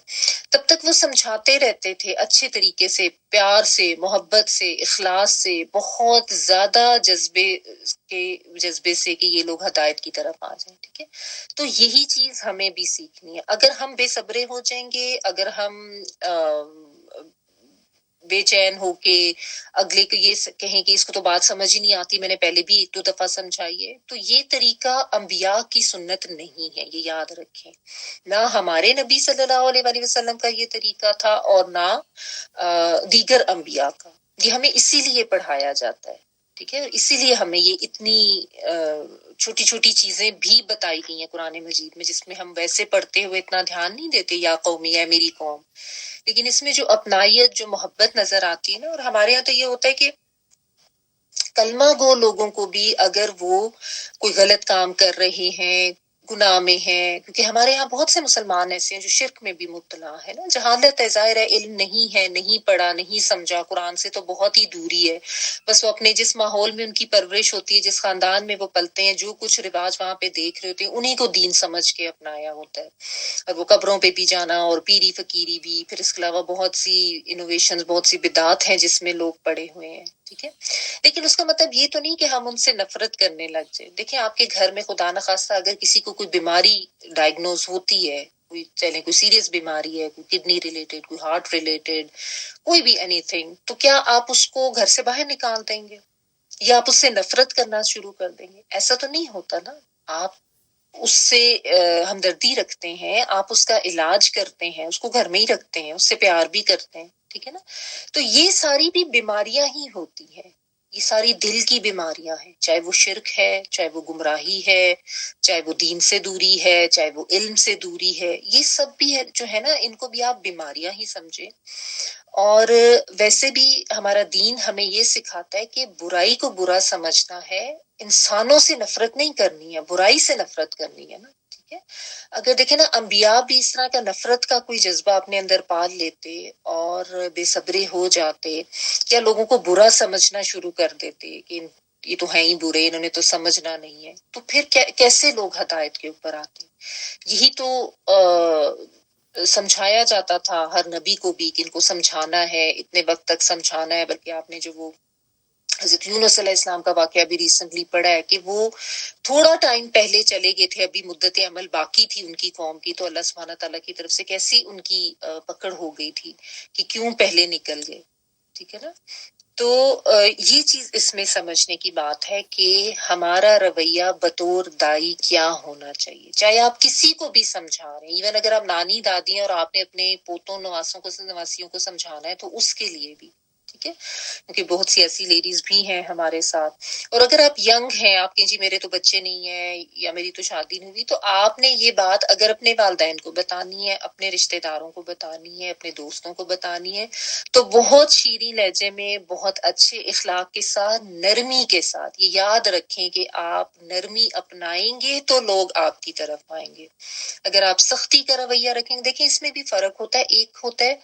تب تک وہ سمجھاتے رہتے تھے اچھے طریقے سے، پیار سے، محبت سے، اخلاص سے، بہت زیادہ جذبے سے کہ یہ لوگ ہدایت کی طرف آ جائیں. ٹھیک ہے. تو یہی چیز ہمیں بھی سیکھنی ہے. اگر ہم بے صبرے ہو جائیں گے، اگر ہم بے چین ہو کے اگلے کو یہ کہیں کہ اس کو تو بات سمجھ ہی نہیں آتی، میں نے پہلے بھی 1-2 دفعہ سمجھائی ہے، تو یہ طریقہ انبیاء کی سنت نہیں ہے، یہ یاد رکھیں. نہ ہمارے نبی صلی اللہ علیہ وآلہ وسلم کا یہ طریقہ تھا اور نہ دیگر انبیاء کا. یہ ہمیں اسی لیے پڑھایا جاتا ہے. ٹھیک ہے. اسی لیے ہمیں یہ اتنی چھوٹی چھوٹی چیزیں بھی بتائی گئی ہیں قرآن مجید میں، جس میں ہم ویسے پڑھتے ہوئے اتنا دھیان نہیں دیتے یا قومی ہے میری قوم. لیکن اس میں جو اپنائیت، جو محبت نظر آتی ہے نا. اور ہمارے یہاں تو یہ ہوتا ہے کہ کلمہ گو لوگوں کو بھی اگر وہ کوئی غلط کام کر رہے ہیں، گناہ میں ہیں، کیونکہ ہمارے یہاں بہت سے مسلمان ایسے ہیں جو شرک میں بھی مبتلا ہے نا. جہالت ہے، ظاہر ہے، علم نہیں ہے، نہیں پڑھا، نہیں سمجھا، قرآن سے تو بہت ہی دوری ہے. بس وہ اپنے جس ماحول میں ان کی پرورش ہوتی ہے، جس خاندان میں وہ پلتے ہیں، جو کچھ رواج وہاں پہ دیکھ رہے ہوتے ہیں، انہیں کو دین سمجھ کے اپنایا ہوتا ہے. اور وہ قبروں پہ بھی جانا اور پیری فقیری بھی، پھر اس کے علاوہ بہت سی انوویشن، بہت سی بدعات ہیں جس میں لوگ پڑے ہوئے ہیں. ٹھیک ہے. لیکن اس کا مطلب یہ تو نہیں کہ ہم ان سے نفرت کرنے لگ جائیں. دیکھیں آپ کے گھر میں خدا نخواستہ اگر کسی کو کوئی بیماری ڈائگنوز ہوتی ہے، کوئی سیریس بیماری ہے، کوئی کڈنی ریلیٹڈ، کوئی ہارٹ ریلیٹڈ، کوئی بھی اینی تھنگ، تو کیا آپ اس کو گھر سے باہر نکال دیں گے یا آپ اس سے نفرت کرنا شروع کر دیں گے؟ ایسا تو نہیں ہوتا نا. آپ اس سے ہمدردی رکھتے ہیں، آپ اس کا علاج کرتے ہیں، اس کو گھر میں ہی رکھتے ہیں، اس سے پیار بھی کرتے ہیں، ٹھیک ہے نا؟ تو یہ ساری بھی بیماریاں ہی ہوتی ہیں، یہ ساری دل کی بیماریاں ہیں، چاہے وہ شرک ہے، چاہے وہ گمراہی ہے، چاہے وہ دین سے دوری ہے، چاہے وہ علم سے دوری ہے، یہ سب بھی ہے جو ہے نا، ان کو بھی آپ بیماریاں ہی سمجھیں۔ اور ویسے بھی ہمارا دین ہمیں یہ سکھاتا ہے کہ برائی کو برا سمجھنا ہے، انسانوں سے نفرت نہیں کرنی ہے، برائی سے نفرت کرنی ہے نا، ٹھیک ہے؟ اگر دیکھیں نا، انبیاء بھی اس طرح کا نفرت کا کوئی جذبہ اپنے اندر پال لیتے اور بے صبرے ہو جاتے، یا لوگوں کو برا سمجھنا شروع کر دیتے کہ یہ تو ہیں ہی برے، انہوں نے تو سمجھنا نہیں ہے، تو پھر کیسے لوگ ہدایت کے اوپر آتے؟ یہی تو سمجھایا جاتا تھا ہر نبی کو بھی کہ ان کو سمجھانا ہے، اتنے وقت تک سمجھانا ہے۔ بلکہ آپ نے جو وہ حضرت یونس علیہ السلام کا واقعہ بھی ریسنٹلی پڑھا ہے کہ وہ تھوڑا ٹائم پہلے چلے گئے تھے، ابھی مدت عمل باقی تھی ان کی قوم کی، تو اللہ سبحانہ تعالیٰ کی طرف سے کیسی ان کی پکڑ ہو گئی تھی کہ کیوں پہلے نکل گئے، ٹھیک ہے نا؟ تو یہ چیز اس میں سمجھنے کی بات ہے کہ ہمارا رویہ بطور دائی کیا ہونا چاہیے، چاہے آپ کسی کو بھی سمجھا رہے ہیں، ایون اگر آپ نانی دادی ہیں اور آپ نے اپنے پوتوں نواسوں کو نواسیوں کو سمجھانا ہے تو اس کے لیے بھی، ٹھیک ہے؟ کیونکہ بہت سی ایسی لیڈیز بھی ہیں ہمارے ساتھ، اور اگر آپ ینگ ہیں، آپ کہیں جی میرے تو بچے نہیں ہیں یا میری تو شادی نہیں ہوئی، تو آپ نے یہ بات اگر اپنے والدین کو بتانی ہے، اپنے رشتہ داروں کو بتانی ہے، اپنے دوستوں کو بتانی ہے، تو بہت شیریں لہجے میں، بہت اچھے اخلاق کے ساتھ، نرمی کے ساتھ۔ یہ یاد رکھیں کہ آپ نرمی اپنائیں گے تو لوگ آپ کی طرف آئیں گے، اگر آپ سختی کا رویہ رکھیں گے۔ دیکھیں اس میں بھی فرق ہوتا ہے، ایک ہوتا ہے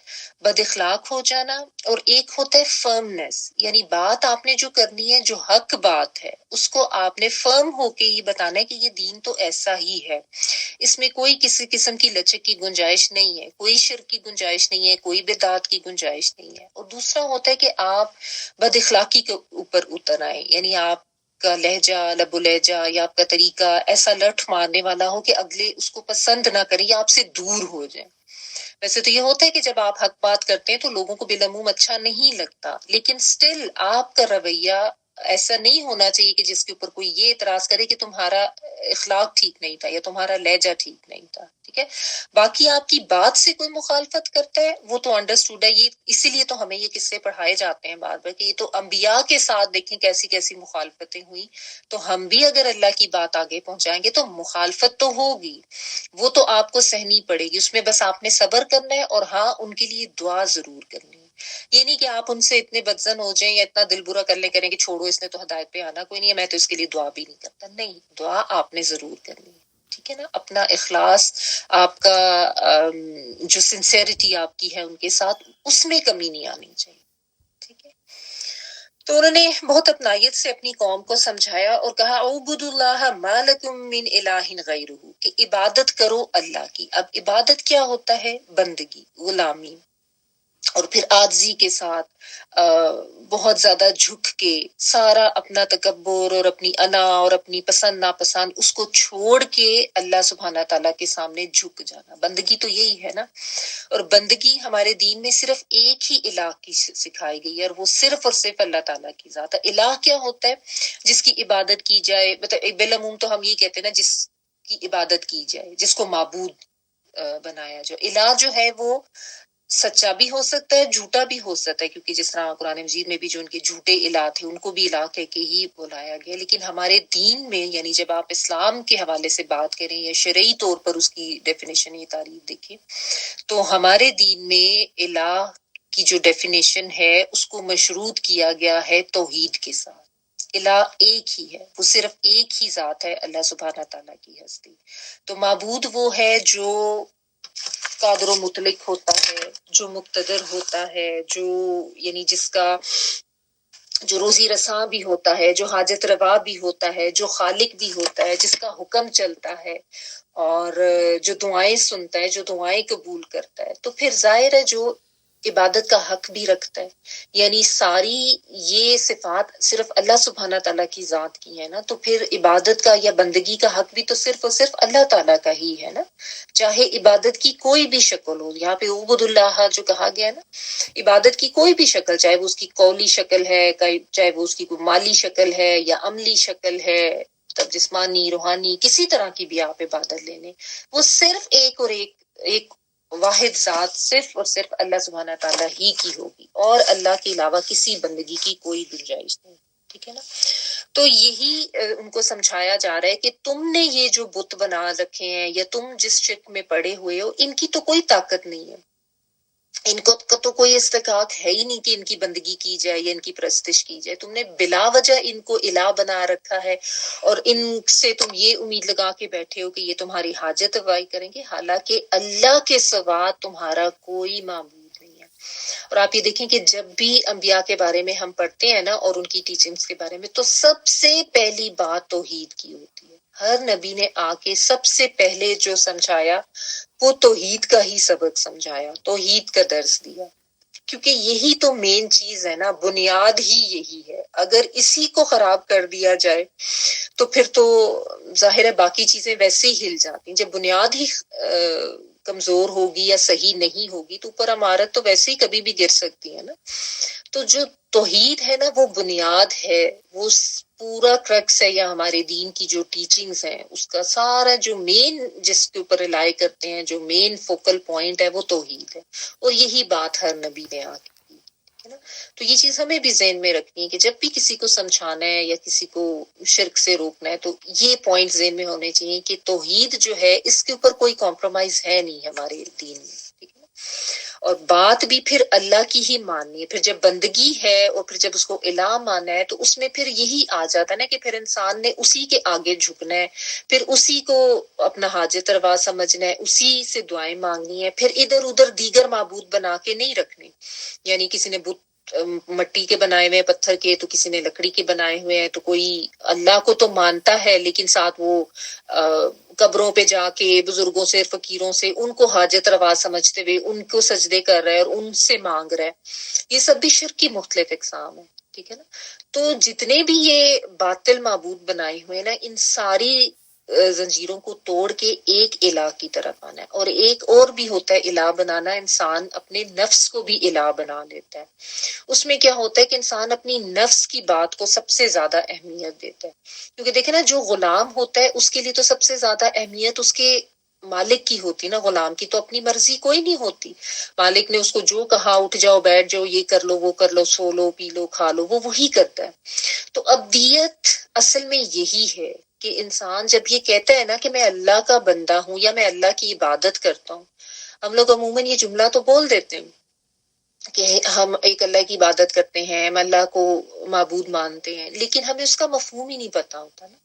بد اخلاق ہو جانا اور ایک ہوتا ہے فرمنس، یعنی بات آپ نے جو کرنی ہے، جو حق بات ہے، اس کو آپ نے فرم ہو کے یہ بتانا ہے کہ یہ دین تو ایسا ہی ہے، اس میں کوئی کسی قسم کی لچک کی گنجائش نہیں ہے، کوئی شرک کی گنجائش نہیں ہے، کوئی بدعت کی گنجائش نہیں ہے۔ اور دوسرا ہوتا ہے کہ آپ بد اخلاقی کے اوپر اتر آئیں، یعنی آپ کا لہجہ، لب و لہجہ یا آپ کا طریقہ ایسا لٹ مارنے والا ہو کہ اگلے اس کو پسند نہ کریں یا آپ سے دور ہو جائیں۔ ویسے تو یہ ہوتا ہے کہ جب آپ حق بات کرتے ہیں تو لوگوں کو بالعموم اچھا نہیں لگتا، لیکن سٹل آپ کا رویہ ایسا نہیں ہونا چاہیے کہ جس کے اوپر کوئی یہ اعتراض کرے کہ تمہارا اخلاق ٹھیک نہیں تھا یا تمہارا لہجہ ٹھیک نہیں تھا، ٹھیک ہے؟ باقی آپ کی بات سے کوئی مخالفت کرتا ہے وہ تو انڈرسٹوڈ ہے، یہ اسی لیے تو ہمیں یہ قصے پڑھائے جاتے ہیں بار بار کہ یہ تو انبیاء کے ساتھ دیکھیں کیسی کیسی مخالفتیں ہوئی، تو ہم بھی اگر اللہ کی بات آگے پہنچائیں گے تو مخالفت تو ہوگی، وہ تو آپ کو سہنی پڑے گی، اس میں بس آپ نے صبر کرنا ہے، اور ہاں ان کے لیے دعا ضرور کرنی ہے۔ یہ نہیں کہ آپ ان سے اتنے بدزن ہو جائیں یا اتنا دل برا کر لیں، کریں کہ چھوڑو اس نے تو ہدایت پہ آنا کوئی نہیں ہے، میں تو اس کے لیے دعا بھی نہیں کرتا، نہیں، دعا آپ نے ضرور کرنی ہے، ٹھیک ہے نا؟ اپنا اخلاص، آپ کا جو سنسیئرٹی آپ کی ہے ان کے ساتھ، اس میں کمی نہیں آنی چاہیے، ٹھیک ہے؟ تو انہوں نے بہت اپنائیت سے اپنی قوم کو سمجھایا اور کہا اعبدوا اللہ ما لکم من الہ غیرہ، کہ عبادت کرو اللہ کی۔ اب عبادت کیا ہوتا ہے؟ بندگی، غلامی، اور پھر عاجزی کے ساتھ، بہت زیادہ جھک کے، سارا اپنا تکبر اور اپنی انا اور اپنی پسند ناپسند اس کو چھوڑ کے اللہ سبحانہ تعالیٰ کے سامنے جھک جانا، بندگی تو یہی ہے نا۔ اور بندگی ہمارے دین میں صرف ایک ہی الہ کی سکھائی گئی ہے، اور وہ صرف اور صرف اللہ تعالیٰ کی ذات ہے۔ الہ کیا ہوتا ہے؟ جس کی عبادت کی جائے، مطلب بالعموم تو ہم یہ کہتے ہیں نا، جس کی عبادت کی جائے، جس کو معبود بنایا جائے۔ الہ جو ہے وہ سچا بھی ہو سکتا ہے، جھوٹا بھی ہو سکتا ہے، کیونکہ جس طرح قرآن مجید میں بھی جو ان کے جھوٹے الہ تھے ان کو بھی الہ کہہ کے ہی بلایا گیا، لیکن ہمارے دین میں، یعنی جب آپ اسلام کے حوالے سے بات کریں یا شرعی طور پر اس کی ڈیفینیشن یا تعریف دیکھیں، تو ہمارے دین میں الہ کی جو ڈیفینیشن ہے اس کو مشروط کیا گیا ہے توحید کے ساتھ۔ الہ ایک ہی ہے، وہ صرف ایک ہی ذات ہے، اللہ سبحانہ تعالیٰ کی ہستی۔ تو معبود وہ ہے جو قادر و مطلق ہوتا ہے، جو مقتدر ہوتا ہے، جو یعنی جس کا جو روزی رساں بھی ہوتا ہے، جو حاجت روا بھی ہوتا ہے، جو خالق بھی ہوتا ہے، جس کا حکم چلتا ہے، اور جو دعائیں سنتا ہے، جو دعائیں قبول کرتا ہے۔ تو پھر ظاہر ہے جو عبادت کا حق بھی رکھتا ہے، یعنی ساری یہ صفات صرف اللہ سبحانہ تعالیٰ کی ذات کی ہے نا، تو پھر عبادت کا یا بندگی کا حق بھی تو صرف اور صرف اللہ تعالیٰ کا ہی ہے نا، چاہے عبادت کی کوئی بھی شکل ہو۔ یہاں پہ عبد اللہ جو کہا گیا ہے نا، عبادت کی کوئی بھی شکل، چاہے وہ اس کی قولی شکل ہے، چاہے وہ اس کی کوئی مالی شکل ہے یا عملی شکل ہے، تب جسمانی روحانی کسی طرح کی بھی آپ عبادت لے لیں، وہ صرف ایک واحد ذات صرف اور صرف اللہ سبحانہ تعالیٰ ہی کی ہوگی، اور اللہ کے علاوہ کسی بندگی کی کوئی گنجائش نہیں، ٹھیک ہے نا۔ تو یہی ان کو سمجھایا جا رہا ہے کہ تم نے یہ جو بت بنا رکھے ہیں یا تم جس شرک میں پڑے ہوئے ہو، ان کی تو کوئی طاقت نہیں ہے، ان کو تو کوئی استحقاق ہے ہی نہیں کہ ان کی بندگی کی جائے یا ان کی پرستش کی جائے۔ تم نے بلا وجہ ان کو الہ بنا رکھا ہے، اور ان سے تم یہ امید لگا کے بیٹھے ہو کہ یہ تمہاری حاجت روائی کریں گے، حالانکہ اللہ کے سوا تمہارا کوئی معبود نہیں ہے۔ اور آپ یہ دیکھیں کہ جب بھی انبیاء کے بارے میں ہم پڑھتے ہیں نا، اور ان کی ٹیچنگز کے بارے میں، تو سب سے پہلی بات توحید کی ہوتی ہے۔ ہر نبی نے آ کے سب سے پہلے جو سمجھایا وہ توحید کا ہی سبق سمجھایا، توحید کا درس دیا، کیونکہ یہی تو مین چیز ہے نا، بنیاد ہی یہی ہے۔ اگر اسی کو خراب کر دیا جائے تو پھر تو ظاہر ہے باقی چیزیں ویسے ہی ہل جاتی ہیں۔ جب بنیاد ہی کمزور ہوگی یا صحیح نہیں ہوگی تو اوپر عمارت تو ویسے ہی کبھی بھی گر سکتی ہے نا۔ تو جو توحید ہے نا وہ بنیاد ہے، وہ پورا کرکس ہے، یا ہمارے دین کی جو ٹیچنگز ہیں اس کا سارا جو مین جس کے اوپر رلائی کرتے ہیں، جو مین فوکل پوائنٹ ہے وہ توحید ہے، اور یہی بات ہر نبی نے آ کی ہے نا۔ تو یہ چیز ہمیں بھی ذہن میں رکھنی ہے کہ جب بھی کسی کو سمجھانا ہے یا کسی کو شرک سے روکنا ہے تو یہ پوائنٹ ذہن میں ہونے چاہیے کہ توحید جو ہے اس کے اوپر کوئی کمپرومائز ہے نہیں ہمارے دین میں، ٹھیک ہے نا۔ اور بات بھی پھر اللہ کی ہی ماننی ہے۔ پھر جب بندگی ہے اور پھر جب اس کو الہ ماننا ہے تو اس میں پھر یہی آ جاتا ہے نا کہ پھر انسان نے اسی کے آگے جھکنا ہے، پھر اسی کو اپنا حاجت روا سمجھنا ہے، اسی سے دعائیں مانگنی ہے، پھر ادھر ادھر دیگر معبود بنا کے نہیں رکھنے۔ یعنی کسی نے بت مٹی کے بنائے ہوئے ہیں، پتھر کے، تو کسی نے لکڑی کے بنائے ہوئے ہیں، تو کوئی اللہ کو تو مانتا ہے لیکن ساتھ وہ قبروں پہ جا کے بزرگوں سے فقیروں سے ان کو حاجت روا سمجھتے ہوئے ان کو سجدے کر رہا ہے اور ان سے مانگ رہا ہے۔ یہ سب بھی شرک کی مختلف اقسام ہیں، ٹھیک ہے نا۔ تو جتنے بھی یہ باطل معبود بنائے ہوئے ہیں نا، ان ساری زنجیروں کو توڑ کے ایک الہ کی طرف آنا ہے۔ اور ایک اور بھی ہوتا ہے الہ بنانا، انسان اپنے نفس کو بھی الہ بنا لیتا ہے۔ اس میں کیا ہوتا ہے کہ انسان اپنی نفس کی بات کو سب سے زیادہ اہمیت دیتا ہے، کیونکہ دیکھیں نا جو غلام ہوتا ہے اس کے لیے تو سب سے زیادہ اہمیت اس کے مالک کی ہوتی نا، غلام کی تو اپنی مرضی کوئی نہیں ہوتی۔ مالک نے اس کو جو کہا اٹھ جاؤ بیٹھ جاؤ، یہ کر لو وہ کر لو، سو لو پی لو کھا لو، وہ وہی کرتا ہے۔ تو عبدیت اصل میں یہی ہے کہ انسان جب یہ کہتا ہے نا کہ میں اللہ کا بندہ ہوں یا میں اللہ کی عبادت کرتا ہوں، ہم لوگ عموماً یہ جملہ تو بول دیتے ہیں کہ ہم ایک اللہ کی عبادت کرتے ہیں، ہم اللہ کو معبود مانتے ہیں، لیکن ہمیں اس کا مفہوم ہی نہیں پتا ہوتا نا۔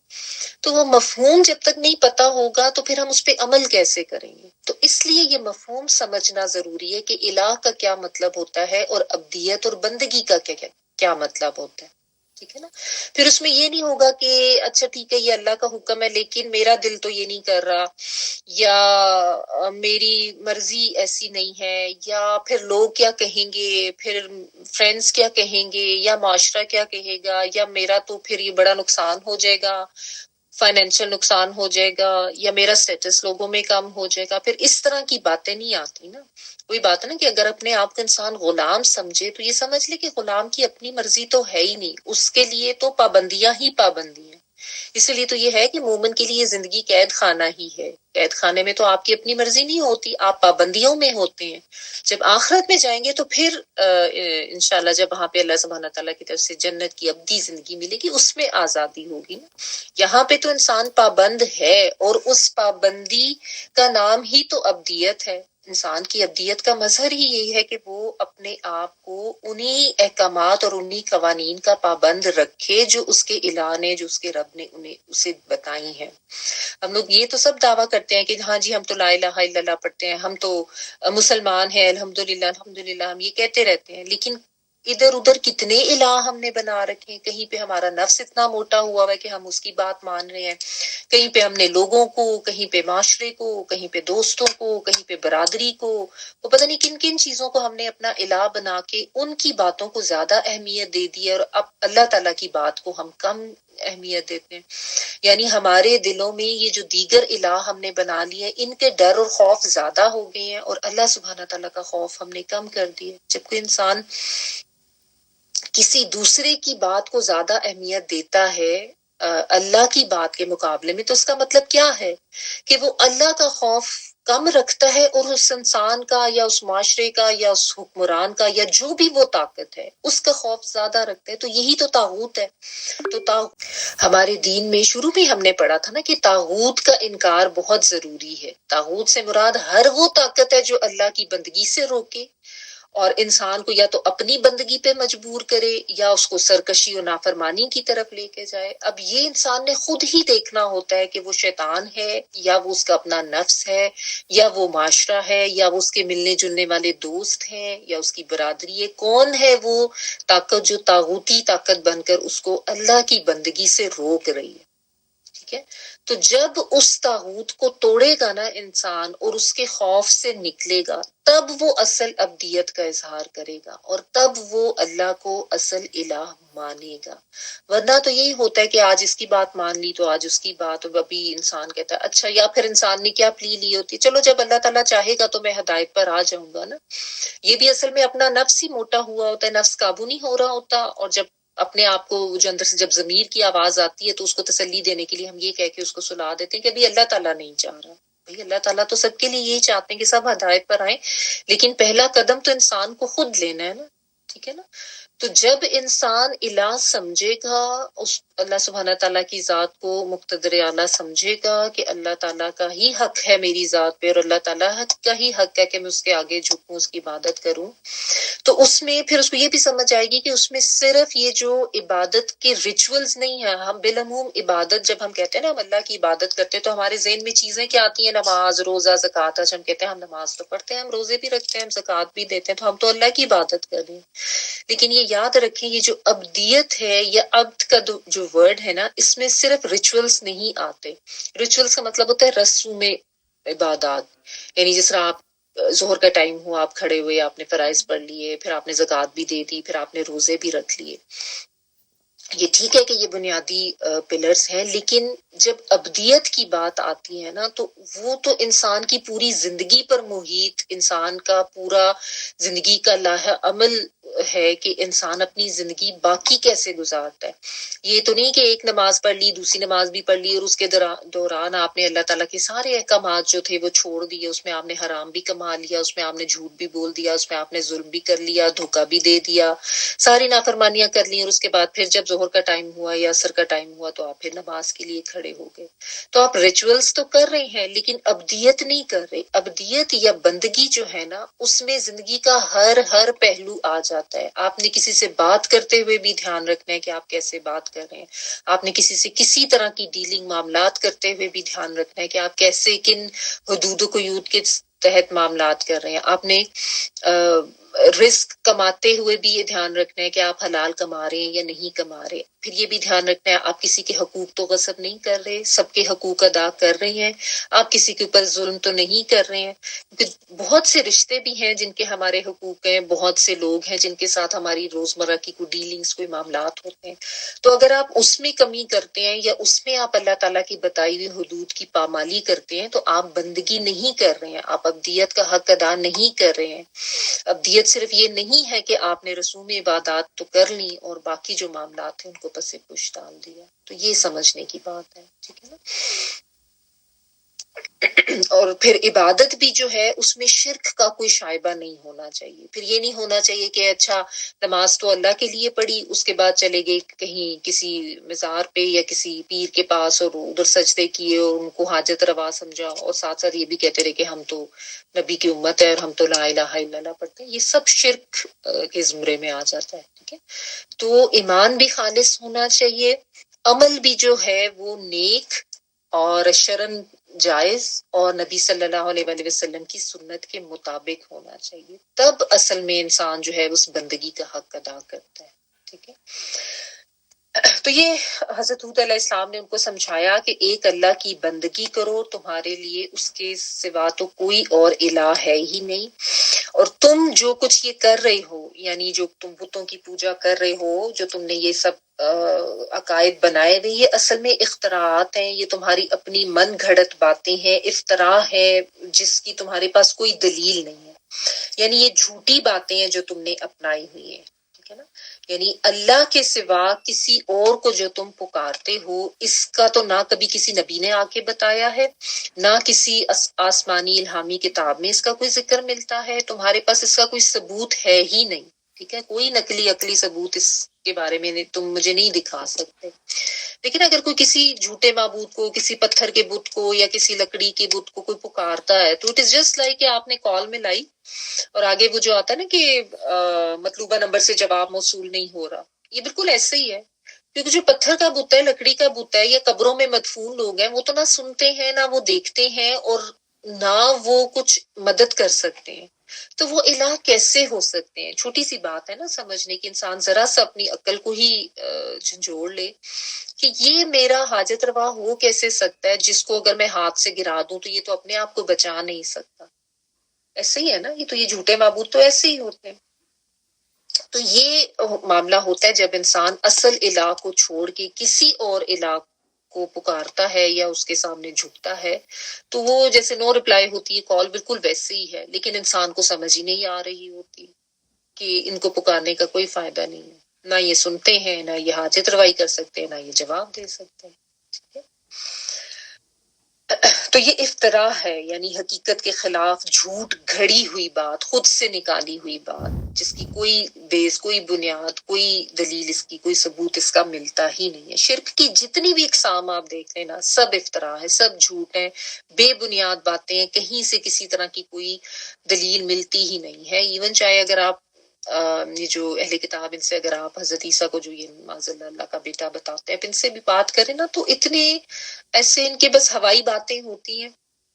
تو وہ مفہوم جب تک نہیں پتا ہوگا تو پھر ہم اس پہ عمل کیسے کریں گے؟ تو اس لیے یہ مفہوم سمجھنا ضروری ہے کہ الہ کا کیا مطلب ہوتا ہے اور عبدیت اور بندگی کا کیا مطلب ہوتا ہے، ٹھیک ہے نا۔ پھر اس میں یہ نہیں ہوگا کہ اچھا ٹھیک ہے یہ اللہ کا حکم ہے لیکن میرا دل تو یہ نہیں کر رہا، یا میری مرضی ایسی نہیں ہے، یا پھر لوگ کیا کہیں گے، پھر فرینڈز کیا کہیں گے، یا معاشرہ کیا کہے گا، یا میرا تو پھر یہ بڑا نقصان ہو جائے گا، فائنینشیل نقصان ہو جائے گا، یا میرا سٹیٹس لوگوں میں کم ہو جائے گا۔ پھر اس طرح کی باتیں نہیں آتی نا۔ وہی بات ہے نا کہ اگر اپنے آپ کو انسان غلام سمجھے تو یہ سمجھ لے کہ غلام کی اپنی مرضی تو ہے ہی نہیں، اس کے لیے تو پابندیاں ہی پابندی ہیں۔ اس لیے تو یہ ہے کہ مومن کے لیے زندگی قید خانہ ہی ہے۔ قید خانے میں تو آپ کی اپنی مرضی نہیں ہوتی، آپ پابندیوں میں ہوتے ہیں۔ جب آخرت میں جائیں گے تو پھر انشاءاللہ جب وہاں پہ اللہ سبحانہ تعالیٰ کی طرف سے جنت کی ابدی زندگی ملے گی، اس میں آزادی ہوگی نا۔ یہاں پہ تو انسان پابند ہے، اور اس پابندی کا نام ہی تو ابدیت ہے۔ انسان کی ابدیت کا مظہر ہی یہی ہے کہ وہ اپنے آپ کو انہی احکامات اور انہی قوانین کا پابند رکھے جو اس کے الہ نے، جو اس کے رب نے انہیں اسے بتائی ہیں۔ ہم لوگ یہ تو سب دعویٰ کرتے ہیں کہ ہاں جی ہم تو لا الہ الا اللہ پڑھتے ہیں، ہم تو مسلمان ہیں، الحمدللہ الحمدللہ، ہم یہ کہتے رہتے ہیں، لیکن ادھر ادھر کتنے الہ ہم نے بنا رکھے ہیں۔ کہیں پہ ہمارا نفس اتنا موٹا ہوا ہے کہ ہم اس کی بات مان رہے ہیں، کہیں پہ ہم نے لوگوں کو، کہیں پہ معاشرے کو، کہیں پہ دوستوں کو، کہیں پہ برادری کو، وہ پتہ نہیں کن کن چیزوں کو ہم نے اپنا الہ بنا کے ان کی باتوں کو زیادہ اہمیت دے دی ہے، اور اب اللہ تعالیٰ کی بات کو ہم کم اہمیت دیتے ہیں۔ یعنی ہمارے دلوں میں یہ جو دیگر الہ ہم نے بنا لیے، ان کے ڈر اور خوف زیادہ ہو گئے ہیں، اور اللہ سبحانہ تعالیٰ کا خوف ہم نے کم کر دیا۔ جب کوئی انسان کسی دوسرے کی بات کو زیادہ اہمیت دیتا ہے اللہ کی بات کے مقابلے میں، تو اس کا مطلب کیا ہے کہ وہ اللہ کا خوف کم رکھتا ہے اور اس انسان کا یا اس معاشرے کا یا اس حکمران کا یا جو بھی وہ طاقت ہے اس کا خوف زیادہ رکھتا ہے. تو یہی تو طاغوت ہے. تو ہمارے دین میں شروع میں ہم نے پڑھا تھا نا کہ طاغوت کا انکار بہت ضروری ہے. طاغوت سے مراد ہر وہ طاقت ہے جو اللہ کی بندگی سے روکے اور انسان کو یا تو اپنی بندگی پہ مجبور کرے یا اس کو سرکشی و نافرمانی کی طرف لے کے جائے. اب یہ انسان نے خود ہی دیکھنا ہوتا ہے کہ وہ شیطان ہے یا وہ اس کا اپنا نفس ہے یا وہ معاشرہ ہے یا وہ اس کے ملنے جلنے والے دوست ہیں یا اس کی برادری ہے. کون ہے وہ طاقت جو طاغوتی طاقت بن کر اس کو اللہ کی بندگی سے روک رہی ہے. ٹھیک ہے. تو جب اس طاغوت کو توڑے گا نا انسان اور اس کے خوف سے نکلے گا تب وہ اصل ابدیت کا اظہار کرے گا اور تب وہ اللہ کو اصل الہ مانے گا. ورنہ تو یہی ہوتا ہے کہ آج اس کی بات مان لی تو آج اس کی بات. ابھی انسان کہتا ہے اچھا، یا پھر انسان نے کیا پلی لی ہوتی ہے، چلو جب اللہ تعالیٰ چاہے گا تو میں ہدایت پر آ جاؤں گا نا. یہ بھی اصل میں اپنا نفس ہی موٹا ہوا ہوتا ہے، نفس قابو نہیں ہو رہا ہوتا. اور جب اپنے آپ کو جو اندر سے جب ضمیر کی آواز آتی ہے تو اس کو تسلی دینے کے لیے ہم یہ کہہ کے اس کو سلا دیتے ہیں کہ ابھی اللہ تعالیٰ نہیں چاہ رہا. بھئی اللہ تعالیٰ تو سب کے لیے یہی چاہتے ہیں کہ سب ہدایت پر آئیں، لیکن پہلا قدم تو انسان کو خود لینا ہے نا. ٹھیک ہے نا. تو جب انسان الہ سمجھے گا، اس اللہ سبحانہ تعالیٰ کی ذات کو مقتدر اعلیٰ سمجھے گا کہ اللہ تعالیٰ کا ہی حق ہے میری ذات پہ اور اللہ تعالیٰ کا ہی حق ہے کہ میں اس کے آگے جھکوں، اس کی عبادت کروں، تو اس میں پھر اس کو یہ بھی سمجھ آئے گی کہ اس میں صرف یہ جو عبادت کے ریچولز نہیں ہیں. ہم بالعموم عبادت جب ہم کہتے ہیں نا ہم اللہ کی عبادت کرتے ہیں تو ہمارے ذہن میں چیزیں کیا آتی ہیں؟ نماز، روزہ، زکوٰۃ. آج ہم کہتے ہیں ہم نماز تو پڑھتے ہیں، ہم روزے بھی رکھتے ہیں، ہم زکوٰۃ بھی دیتے ہیں، تو ہم تو اللہ کی عبادت کر رہے ہیں. لیکن یہ یاد رکھیں یہ جو ابدیت ہے یا عبد کا جو ورڈ ہے نا اس میں صرف ریچولز نہیں آتے. ریچولز کا مطلب ہوتا ہے رسوم عبادات. یعنی جس طرح آپ ظہر کا ٹائم ہوا، آپ کھڑے ہوئے، آپ نے فرائض پڑھ لیے، پھر آپ نے زکوٰۃ بھی دے دی، پھر آپ نے روزے بھی رکھ لیے. یہ ٹھیک ہے کہ یہ بنیادی پلرز ہیں، لیکن جب ابدیت کی بات آتی ہے نا تو وہ تو انسان کی پوری زندگی پر محیط، انسان کا پورا زندگی کا لائحہ عمل ہے کہ انسان اپنی زندگی باقی کیسے گزارتا ہے. یہ تو نہیں کہ ایک نماز پڑھ لی، دوسری نماز بھی پڑھ لی اور اس کے دوران آپ نے اللہ تعالیٰ کے سارے احکامات جو تھے وہ چھوڑ دیے. اس میں آپ نے حرام بھی کما لیا، اس میں آپ نے جھوٹ بھی بول دیا، اس میں آپ نے ظلم بھی کر لیا، دھوکہ بھی دے دیا، ساری نافرمانیاں کر لی. اور اس کے بعد پھر جب ظہر کا ٹائم ہوا یا عصر کا ٹائم ہوا تو آپ پھر نماز کے لیے کھڑے ہو گئے. تو آپ ریچولز تو کر رہے ہیں لیکن ابدیت نہیں کر رہے. ابدیت یا بندگی جو ہے نا اس میں زندگی کا ہر پہلو آ جاتا ہے. آپ نے کسی سے بات کرتے ہوئے بھی دھیان رکھنا ہے کہ آپ کیسے بات کر رہے ہیں. آپ نے کسی سے کسی طرح کی ڈیلنگ معاملات کرتے ہوئے بھی دھیان رکھنا ہے کہ آپ کیسے کن حدود و قیود کے تحت معاملات کر رہے ہیں. آپ نے رزق کماتے ہوئے بھی یہ دھیان رکھنا ہے کہ آپ حلال کما رہے ہیں یا نہیں کما رہے. پھر یہ بھی دھیان رکھنا ہے آپ کسی کے حقوق تو غصب نہیں کر رہے، سب کے حقوق ادا کر رہے ہیں، آپ کسی کے اوپر ظلم تو نہیں کر رہے ہیں. کیونکہ بہت سے رشتے بھی ہیں جن کے ہمارے حقوق ہیں، بہت سے لوگ ہیں جن کے ساتھ ہماری روزمرہ کی کوئی ڈیلنگز، کوئی معاملات ہوتے ہیں. تو اگر آپ اس میں کمی کرتے ہیں یا اس میں آپ اللہ تعالیٰ کی بتائی ہوئی حدود کی پامالی کرتے ہیں تو آپ بندگی نہیں کر رہے ہیں، آپ ابدیت کا حق ادا نہیں کر رہے ہیں. ابدیت صرف یہ نہیں ہے کہ آپ نے رسوم عبادات تو کر لی اور باقی جو معاملات ہیں ان کو پس پش ڈال دیا. تو یہ سمجھنے کی بات ہے. ٹھیک ہے نا. اور پھر عبادت بھی جو ہے اس میں شرک کا کوئی شائبہ نہیں ہونا چاہیے. پھر یہ نہیں ہونا چاہیے کہ اچھا نماز تو اللہ کے لیے پڑھی، اس کے بعد چلے گئے کہیں کسی مزار پہ یا کسی پیر کے پاس اور ادھر سجدے کیے اور ان کو حاجت روا سمجھا اور ساتھ ساتھ یہ بھی کہتے رہے کہ ہم تو نبی کی امت ہے اور ہم تو لا الہ الا اللہ پڑھتے ہیں. یہ سب شرک کے زمرے میں آ جاتا ہے. ٹھیک ہے. تو ایمان بھی خالص ہونا چاہیے، عمل بھی جو ہے وہ نیک اور شرن جائز اور نبی صلی اللہ علیہ وآلہ وسلم کی سنت کے مطابق ہونا چاہیے. تب اصل میں انسان جو ہے اس بندگی کا حق ادا کرتا ہے. ٹھیک ہے. تو یہ حضرت حود علیہ السلام نے ان کو سمجھایا کہ ایک اللہ کی بندگی کرو، تمہارے لیے اس کے سوا تو کوئی اور الہ ہے ہی نہیں. اور تم جو کچھ یہ کر رہے ہو، یعنی جو تم بتوں کی پوجا کر رہے ہو، جو تم نے یہ سب عقائد بنائے ہوئے، یہ اصل میں اختراعات ہیں، یہ تمہاری اپنی من گھڑت باتیں ہیں، افتراء ہے جس کی تمہارے پاس کوئی دلیل نہیں ہے. یعنی یہ جھوٹی باتیں ہیں جو تم نے اپنائی ہوئی ہیں. ٹھیک ہے نا. یعنی اللہ کے سوا کسی اور کو جو تم پکارتے ہو، اس کا تو نہ کبھی کسی نبی نے آ کے بتایا ہے، نہ کسی آسمانی الہامی کتاب میں اس کا کوئی ذکر ملتا ہے، تمہارے پاس اس کا کوئی ثبوت ہے ہی نہیں، ٹھیک ہے، کوئی نقلی عقلی ثبوت اس کے بارے میں تم مجھے نہیں دکھا سکتے۔ لیکن اگر کوئی کسی جھوٹے معبود کو، کسی پتھر کے بت کو یا کسی لکڑی کے بت کو کوئی پکارتا ہے تو اٹ از جسٹ لائک کہ آپ نے کال میں لائی اور آگے وہ جو آتا ہے نا کہ مطلوبہ نمبر سے جواب موصول نہیں ہو رہا، یہ بالکل ایسے ہی ہے، کیونکہ جو پتھر کا بت ہے، لکڑی کا بت ہے، یا قبروں میں مدفون لوگ ہیں، وہ تو نہ سنتے ہیں، نہ وہ دیکھتے ہیں، اور نہ وہ کچھ مدد کر سکتے ہیں، تو وہ الہ کیسے ہو سکتے ہیں؟ چھوٹی سی بات ہے نا سمجھنے کی، انسان ذرا سا اپنی عقل کو ہی جھنجھوڑ لے کہ یہ میرا حاجت روا ہو کیسے سکتا ہے، جس کو اگر میں ہاتھ سے گرا دوں تو یہ تو اپنے آپ کو بچا نہیں سکتا۔ ایسے ہی ہے نا، یہ تو یہ جھوٹے معبود تو ایسے ہی ہوتے ہیں۔ تو یہ معاملہ ہوتا ہے جب انسان اصل الہ کو چھوڑ کے کسی اور الہ کو پکارتا ہے یا اس کے سامنے جھکتا ہے، تو وہ جیسے نو رپلائی ہوتی ہے کال، بالکل ویسے ہی ہے، لیکن انسان کو سمجھ ہی نہیں آ رہی ہوتی کہ ان کو پکارنے کا کوئی فائدہ نہیں ہے، نہ یہ سنتے ہیں، نہ یہ حاجت روائی کر سکتے ہیں، نہ یہ جواب دے سکتے ہیں، ٹھیک ہے؟ تو یہ افترا ہے، یعنی حقیقت کے خلاف جھوٹ، گھڑی ہوئی بات، خود سے نکالی ہوئی بات، جس کی کوئی بیس، کوئی بنیاد، کوئی دلیل، اس کی کوئی ثبوت اس کا ملتا ہی نہیں ہے۔ شرک کی جتنی بھی اقسام آپ دیکھ لیں نا، سب افترا ہے، سب جھوٹ ہے، بے بنیاد باتیں ہیں، کہیں سے کسی طرح کی کوئی دلیل ملتی ہی نہیں ہے۔ ایون چاہے اگر آپ یہ جو اہل کتاب، ان سے اگر آپ حضرت عیسیٰ کو جو یہ معاذ اللہ کا بیٹا بتاتے ہیں، ان سے بھی بات کریں نا، تو اتنے ایسے ان کے بس ہوائی باتیں ہوتی ہیں۔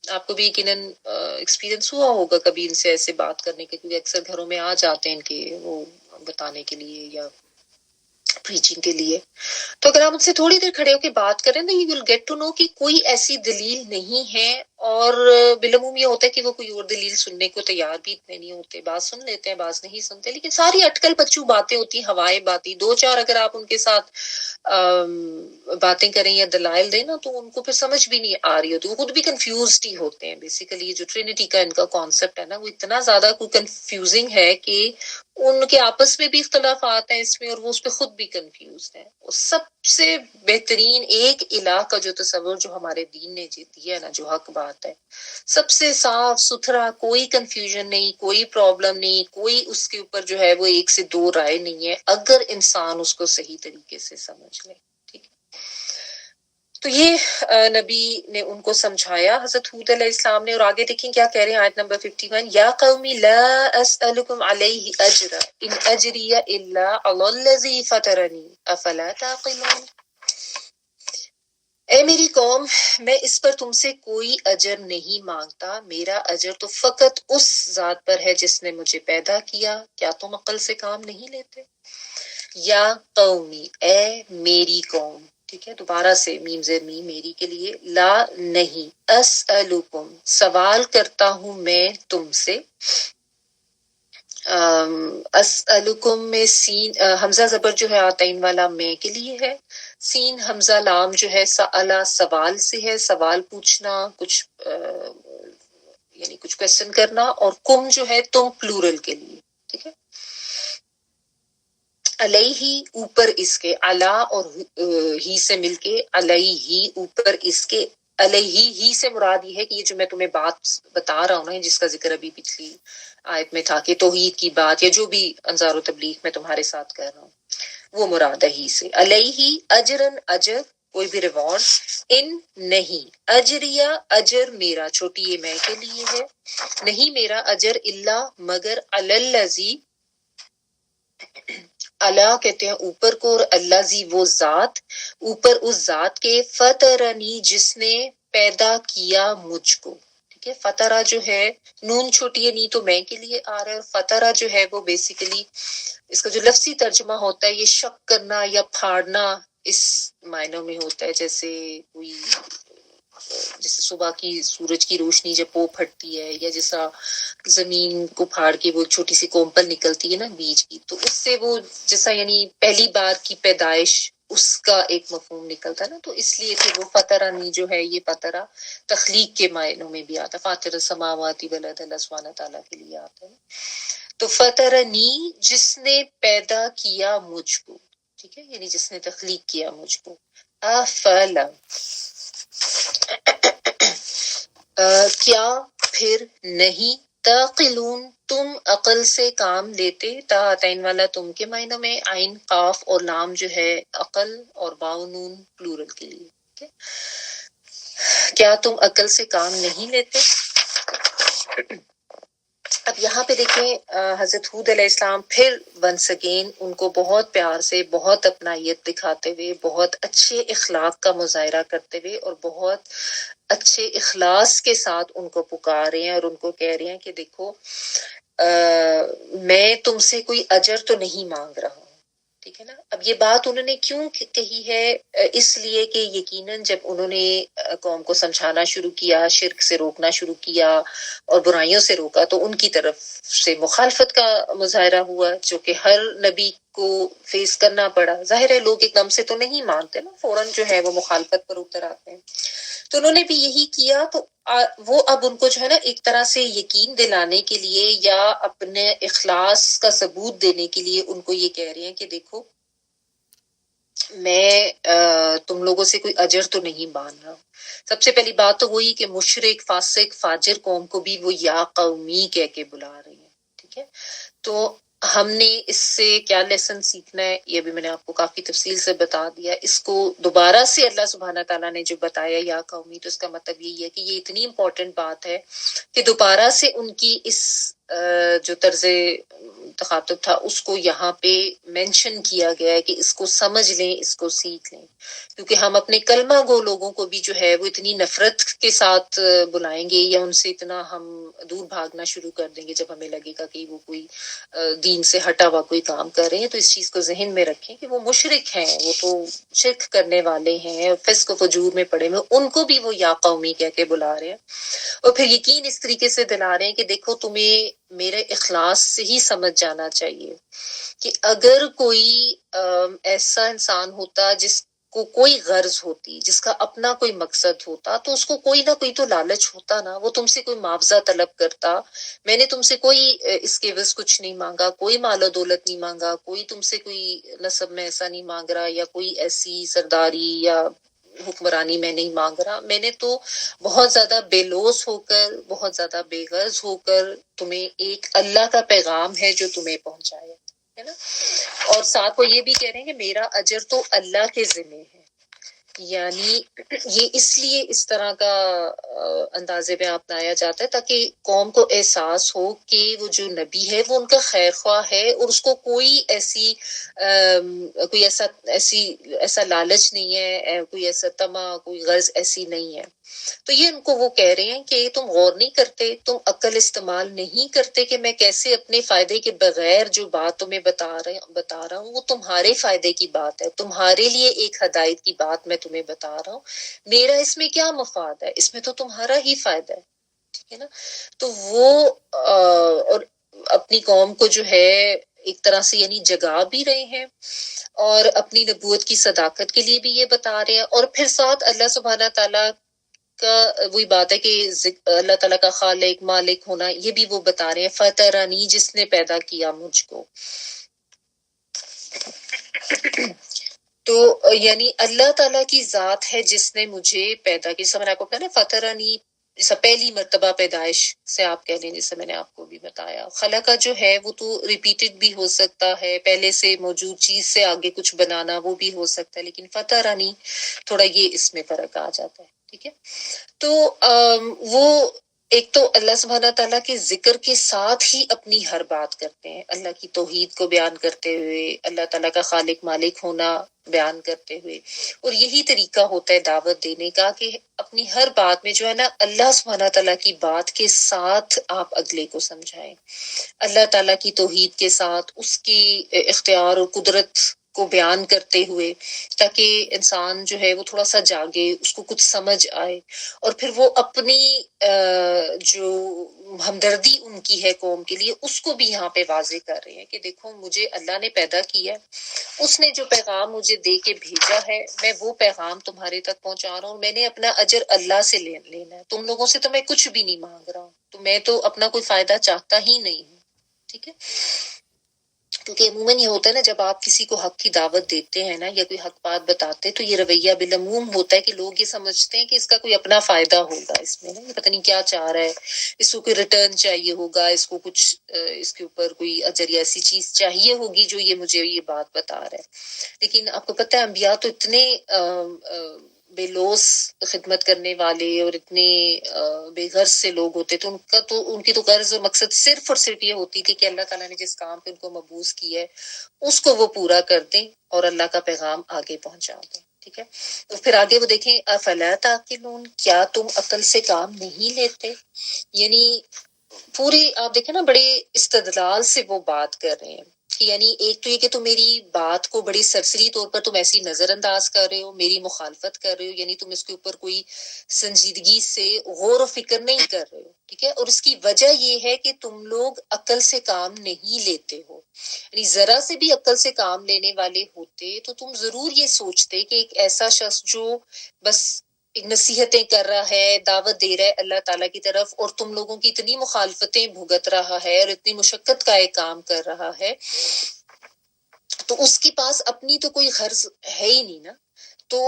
آپ کو بھی یقیناً ایکسپیرینس ہوا ہوگا کبھی ان سے ایسے بات کرنے کے، کیونکہ اکثر گھروں میں آ جاتے ہیں ان کے وہ بتانے کے لیے یا پریچنگ کے لیے۔ تو اگر آپ ان سے تھوڑی دیر کھڑے ہو کے بات کریں تو you will get to know کہ کوئی ایسی دلیل نہیں ہے، اور بالعموم یہ ہوتا ہے کہ وہ کوئی اور دلیل سننے کو تیار بھی اتنے نہیں ہوتے، بعض سن لیتے ہیں، بعض نہیں سنتے، لیکن ساری اٹکل پچو باتیں ہوتی ہیں، ہوائیں باتیں، دو چار اگر آپ ان کے ساتھ باتیں کریں یا دلائل دیں نا، تو ان کو پھر سمجھ بھی نہیں آ رہی ہوتی، وہ خود بھی کنفیوزڈ ہی ہوتے ہیں۔ بیسیکلی یہ جو ٹرینٹی کا ان کا کانسیپٹ ہے نا، وہ اتنا زیادہ کوئی کنفیوزنگ ہے کہ ان کے آپس میں بھی اختلافات ہیں اس میں، اور وہ اس پہ خود بھی کنفیوزڈ ہیں۔ اور سب سے بہترین ایک الہ کا جو تصور جو ہمارے دین نے دیا ہے نا، جو حق بات ہے، سب سے صاف ستھرا، کوئی کنفیوژن نہیں، کوئی پرابلم نہیں، کوئی اس کے اوپر جو ہے وہ ایک سے دو رائے نہیں ہے، اگر انسان اس کو صحیح طریقے سے سمجھ لے، ٹھیک ہے؟ تو یہ نبی نے ان کو سمجھایا، حضرت ہود علیہ السلام نے، اور آگے دیکھیں کیا کہہ رہے ہیں آیت نمبر 51، یا قومی لا اسألکم علیہ اجرا ان اجری الا علی الذی فطرنی افلا تعقلون۔ اے میری قوم، میں اس پر تم سے کوئی اجر نہیں مانگتا، میرا اجر تو فقط اس ذات پر ہے جس نے مجھے پیدا کیا، کیا تم عقل سے کام نہیں لیتے؟ یا قومی، اے میری قوم، ٹھیک ہے، دوبارہ سے میم زیر میم میری کے لیے، لا نہیں، اسألکم سوال کرتا ہوں میں تم سے، اسألکم میں سین حمزہ زبر جو ہے آتین والا میں کے لیے ہے، سین حمزہ لام جو ہے سألا سوال سے ہے، سوال پوچھنا، کچھ یعنی کچھ کوشچن کرنا، اور کم جو ہے تم پلورل کے لیے، ٹھیک ہے۔ علیہ اوپر اس کے، علا اور ہی سے مل کے، علیہ اوپر اس کے، علیہ ہی سے مراد یہ ہے کہ یہ جو میں تمہیں بات بتا رہا ہوں نا، جس کا ذکر ابھی پچھلی آیت میں تھا کہ توحید کی بات، یا جو بھی انذار و تبلیغ میں تمہارے ساتھ کر رہا ہوں، وہ مراد ہے ہی سے۔ علیہ اجرن، اجر کوئی بھی ریوارڈ، ان نہیں، اجریہ اجر میرا، چھوٹی یہ میں کے لیے ہے، نہیں میرا اجر، اللہ مگر، الذی، اللہ کہتے ہیں اوپر کو، اور اللہ زی وہ ذات، اوپر اس ذات کے، فطرنی جس نے پیدا کیا مجھ کو، ٹھیک ہے۔ فطرہ جو ہے، نون چھوٹی ہے، نی تو میں کے لیے آ رہا ہے، اور فطرہ جو ہے وہ بیسیکلی اس کا جو لفظی ترجمہ ہوتا ہے، یہ شک کرنا یا پھاڑنا اس معنوں میں ہوتا ہے، جیسے کوئی جیسے صبح کی سورج کی روشنی جب وہ پھٹتی ہے، یا جیسا زمین کو پھاڑ کے وہ چھوٹی سی کومپل نکلتی ہے نا بیج کی، تو اس سے وہ جیسا یعنی پہلی بار کی پیدائش، اس کا ایک مفہوم نکلتا ہے نا، تو اس لیے کہ وہ فطرانی جو ہے، یہ فطرہ تخلیق کے معنوں میں بھی آتا ہے، فاطر السماوات والارض، اللہ سبحانہ تعالیٰ کے لیے آتا ہے۔ تو فطرنی جس نے پیدا کیا مجھ کو، ٹھیک ہے، یعنی جس نے تخلیق کیا مجھ کو. افلم کیا پھر نہیں تعقلون تم عقل سے کام لیتے. تا عین والا تم کے معنوں میں، عین قاف اور لام جو ہے عقل اور باء نون پلورل کے لیے. ٹھیک ہے، کیا تم عقل سے کام نہیں لیتے. اب یہاں پہ دیکھیں حضرت ہود علیہ السلام پھر ونس اگین ان کو بہت پیار سے، بہت اپنائیت دکھاتے ہوئے، بہت اچھے اخلاق کا مظاہرہ کرتے ہوئے اور بہت اچھے اخلاص کے ساتھ ان کو پکار رہے ہیں اور ان کو کہہ رہے ہیں کہ دیکھو میں تم سے کوئی اجر تو نہیں مانگ رہا ہوں. ٹھیک ہے نا. اب یہ بات انہوں نے کیوں کہی ہے؟ اس لیے کہ یقیناً جب انہوں نے قوم کو سمجھانا شروع کیا، شرک سے روکنا شروع کیا اور برائیوں سے روکا، تو ان کی طرف سے مخالفت کا مظاہرہ ہوا، جو کہ ہر نبی کو فیس کرنا پڑا. ظاہر ہے لوگ ایک دم سے تو نہیں مانتے نا، فوراً جو ہے وہ مخالفت پر اتر آتے ہیں. تو انہوں نے بھی یہی کیا. تو وہ اب ان کو جو ہے نا ایک طرح سے یقین دلانے کے لیے یا اپنے اخلاص کا ثبوت دینے کے لیے ان کو یہ کہہ رہے ہیں کہ دیکھو میں تم لوگوں سے کوئی اجر تو نہیں مان رہا. سب سے پہلی بات تو وہی کہ مشرک، فاسق، فاجر قوم کو بھی وہ یا قومی کہہ کے بلا رہی ہیں. ٹھیک ہے، تو ہم نے اس سے کیا لیسن سیکھنا ہے یہ بھی میں نے آپ کو کافی تفصیل سے بتا دیا. اس کو دوبارہ سے اللہ سبحانہ تعالیٰ نے جو بتایا یا قومی، تو اس کا مطلب یہی ہے کہ یہ اتنی امپورٹنٹ بات ہے کہ دوبارہ سے ان کی اس جو طرز تخاطب تھا اس کو یہاں پہ مینشن کیا گیا ہے کہ اس کو سمجھ لیں، اس کو سیکھ لیں. کیونکہ ہم اپنے کلمہ گو لوگوں کو بھی جو ہے وہ اتنی نفرت کے ساتھ بلائیں گے یا ان سے اتنا ہم دور بھاگنا شروع کر دیں گے جب ہمیں لگے گا کہ وہ کوئی دین سے ہٹا ہوا کوئی کام کر رہے ہیں. تو اس چیز کو ذہن میں رکھیں کہ وہ مشرک ہیں، وہ تو شرک کرنے والے ہیں، فسق و فجور میں پڑے ہوئے، ان کو بھی وہ یا قومی کہہ کے بلا رہے ہیں. اور پھر یقین اس طریقے سے دلا رہے ہیں کہ دیکھو تمہیں میرے اخلاص سے ہی سمجھ جانا چاہیے کہ اگر کوئی ایسا انسان ہوتا جس کو کوئی غرض ہوتی، جس کا اپنا کوئی مقصد ہوتا، تو اس کو کوئی نہ کوئی تو لالچ ہوتا نا. وہ تم سے کوئی معاوضہ طلب کرتا. میں نے تم سے کوئی اس کے عوض کچھ نہیں مانگا، کوئی مال و دولت نہیں مانگا، کوئی تم سے کوئی نسب میں ایسا نہیں مانگ رہا یا کوئی ایسی سرداری یا حکمرانی میں نہیں مانگ رہا. میں نے تو بہت زیادہ بے لوث ہو کر، بہت زیادہ بے غرض ہو کر تمہیں ایک اللہ کا پیغام ہے جو تمہیں پہنچایا ہے نا. اور ساتھ وہ یہ بھی کہہ رہے ہیں کہ میرا اجر تو اللہ کے ذمہ ہے. یعنی یہ اس لیے اس طرح کا انداز میں اپنایا جاتا ہے تاکہ قوم کو احساس ہو کہ وہ جو نبی ہے وہ ان کا خیر خواہ ہے اور اس کو کوئی ایسا لالچ نہیں ہے، کوئی ایسا طمع، کوئی غرض ایسی نہیں ہے. تو یہ ان کو وہ کہہ رہے ہیں کہ تم غور نہیں کرتے، تم عقل استعمال نہیں کرتے کہ میں کیسے اپنے فائدے کے بغیر جو بات تمہیں بتا رہا ہوں وہ تمہارے فائدے کی بات ہے، تمہارے لیے ایک ہدایت کی بات میں تمہیں بتا رہا ہوں. میرا اس میں کیا مفاد ہے؟ اس میں تو تمہارا ہی فائدہ ہے. ٹھیک ہے نا. تو وہ اور اپنی قوم کو جو ہے ایک طرح سے یعنی جگا بھی رہے ہیں اور اپنی نبوت کی صداقت کے لیے بھی یہ بتا رہے ہیں. اور پھر ساتھ اللہ سبحانہ تعالیٰ کا وہی بات ہے کہ اللہ تعالیٰ کا خالق مالک ہونا یہ بھی وہ بتا رہے ہیں. فطرنی جس نے پیدا کیا مجھ کو. تو یعنی اللہ تعالیٰ کی ذات ہے جس نے مجھے پیدا کی. جیسے میں نے آپ کو کہا نا فطرنی، جیسا پہلی مرتبہ پیدائش سے آپ کہہ لیں، جیسے میں نے آپ کو بھی بتایا. خلا کا جو ہے وہ تو ریپیٹڈ بھی ہو سکتا ہے، پہلے سے موجود چیز سے آگے کچھ بنانا وہ بھی ہو سکتا ہے، لیکن فطرنی تھوڑا یہ اس میں فرق آ جاتا ہے. ٹھیک ہے. تو وہ ایک تو اللہ سبحانہ تعالیٰ کے ذکر کے ساتھ ہی اپنی ہر بات کرتے ہیں، اللہ کی توحید کو بیان کرتے ہوئے، اللہ تعالیٰ کا خالق مالک ہونا بیان کرتے ہوئے. اور یہی طریقہ ہوتا ہے دعوت دینے کا کہ اپنی ہر بات میں جو ہے نا اللہ سبحانہ تعالیٰ کی بات کے ساتھ آپ اگلے کو سمجھائیں، اللہ تعالیٰ کی توحید کے ساتھ اس کی اختیار اور قدرت کو بیان کرتے ہوئے، تاکہ انسان جو ہے وہ تھوڑا سا جاگے، اس کو کچھ سمجھ آئے. اور پھر وہ اپنی جو ہمدردی ان کی ہے قوم کے لیے اس کو بھی یہاں پہ واضح کر رہے ہیں کہ دیکھو مجھے اللہ نے پیدا کیا ہے، اس نے جو پیغام مجھے دے کے بھیجا ہے میں وہ پیغام تمہارے تک پہنچا رہا ہوں. میں نے اپنا اجر اللہ سے لینا ہے، تم لوگوں سے تو میں کچھ بھی نہیں مانگ رہا ہوں، تو میں تو اپنا کوئی فائدہ چاہتا ہی نہیں ہوں. ٹھیک ہے، کیونکہ عموماً یہ ہوتا ہے نا، جب آپ کسی کو حق کی دعوت دیتے ہیں نا یا کوئی حق بات بتاتے ہیں تو یہ رویہ بالعموم ہوتا ہے کہ لوگ یہ سمجھتے ہیں کہ اس کا کوئی اپنا فائدہ ہوگا، اس میں نا یہ پتہ نہیں کیا چاہ رہا ہے، اس کو کوئی ریٹرن چاہیے ہوگا، اس کو کچھ اس کے اوپر کوئی اجر یا ایسی چیز چاہیے ہوگی جو یہ مجھے یہ بات بتا رہا ہے۔ لیکن آپ کو پتہ ہے انبیاء تو اتنے بے لوث خدمت کرنے والے اور اتنے بے غرض سے لوگ ہوتے، تو ان کی تو غرض اور مقصد صرف اور صرف یہ ہوتی تھی کہ اللہ تعالیٰ نے جس کام پہ ان کو مبعوث کیا ہے اس کو وہ پورا کر دیں اور اللہ کا پیغام آگے پہنچا دیں۔ ٹھیک ہے، تو پھر آگے وہ دیکھیں افلا تعقلون، کیا تم عقل سے کام نہیں لیتے؟ یعنی پوری آپ دیکھیں نا بڑے استدلال سے وہ بات کر رہے ہیں کہ یعنی ایک تو یہ کہ تم میری بات کو بڑی سرسری طور پر تم ایسی نظر انداز کر رہے ہو، میری مخالفت کر رہے ہو، یعنی تم اس کے اوپر کوئی سنجیدگی سے غور و فکر نہیں کر رہے ہو۔ ٹھیک ہے، اور اس کی وجہ یہ ہے کہ تم لوگ عقل سے کام نہیں لیتے ہو، یعنی ذرا سے بھی عقل سے کام لینے والے ہوتے تو تم ضرور یہ سوچتے کہ ایک ایسا شخص جو بس نصیحتیں کر رہا ہے، دعوت دے رہا ہے اللہ تعالیٰ کی طرف، اور تم لوگوں کی اتنی مخالفتیں بھگت رہا ہے اور اتنی مشقت کا ایک کام کر رہا ہے، تو اس کے پاس اپنی تو کوئی غرض ہے ہی نہیں نا۔ تو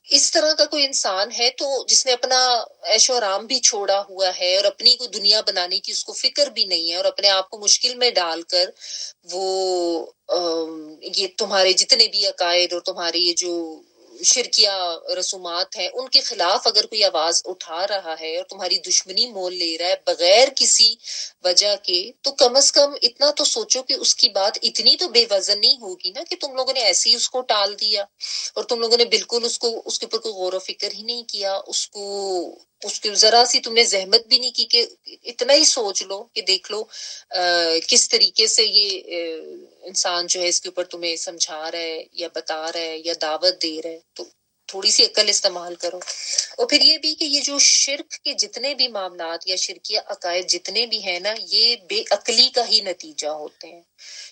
اس طرح کا کوئی انسان ہے تو جس نے اپنا عیش و آرام بھی چھوڑا ہوا ہے اور اپنی کوئی دنیا بنانے کی اس کو فکر بھی نہیں ہے، اور اپنے آپ کو مشکل میں ڈال کر وہ یہ تمہارے جتنے بھی عقائد اور تمہارے یہ جو شرکیہ رسومات ہیں ان کے خلاف اگر کوئی آواز اٹھا رہا ہے اور تمہاری دشمنی مول لے رہا ہے بغیر کسی وجہ کے، تو کم از کم اتنا تو سوچو کہ اس کی بات اتنی تو بے وزن نہیں ہوگی نا کہ تم لوگوں نے ایسے ہی اس کو ٹال دیا اور تم لوگوں نے بالکل اس کے اوپر کوئی غور و فکر ہی نہیں کیا، اس کی ذرا سی تم نے زحمت بھی نہیں کی کہ اتنا ہی سوچ لو کہ دیکھ لو کس طریقے سے یہ انسان جو ہے اس کے اوپر تمہیں سمجھا رہا ہے یا بتا رہا ہے یا دعوت دے رہا ہے، تو تھوڑی سی عقل استعمال کرو۔ اور پھر یہ بھی کہ یہ جو شرک کے جتنے بھی معاملات یا شرکیہ عقائد جتنے بھی ہیں نا، یہ بے عقلی کا ہی نتیجہ ہوتے ہیں۔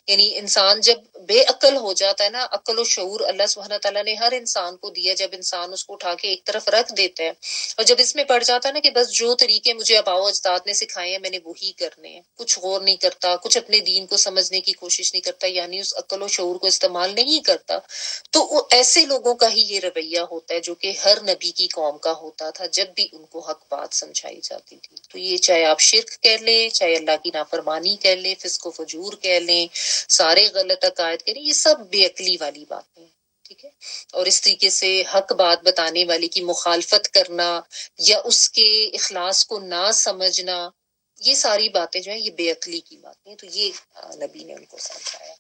یعنی انسان جب بے عقل ہو جاتا ہے نا، عقل و شعور اللہ سبحانہ تعالیٰ نے ہر انسان کو دیا، جب انسان اس کو اٹھا کے ایک طرف رکھ دیتا ہے اور جب اس میں پڑ جاتا ہے نا کہ بس جو طریقے مجھے آباء و اجداد نے سکھائے ہیں میں نے وہی کرنے ہیں، کچھ غور نہیں کرتا، کچھ اپنے دین کو سمجھنے کی کوشش نہیں کرتا، یعنی اس عقل و شعور کو استعمال نہیں کرتا، تو وہ ایسے لوگوں کا ہی یہ رویہ ہوتا ہے جو کہ ہر نبی کی قوم کا ہوتا تھا جب بھی ان کو حق بات سمجھائی جاتی تھی۔ تو یہ چاہے آپ شرک کہہ لیں، چاہے اللہ کی نافرمانی کہہ لیں، فسق و فجور کہہ لیں، سارے غلط عقائد کہہ لیں، یہ سب بے عقلی والی باتیں ہیں۔ ٹھیک ہے، اور اس طریقے سے حق بات بتانے والے کی مخالفت کرنا یا اس کے اخلاص کو نہ سمجھنا، یہ ساری باتیں جو ہیں یہ بے عقلی کی باتیں ہیں، تو یہ نبی نے ان کو سمجھایا۔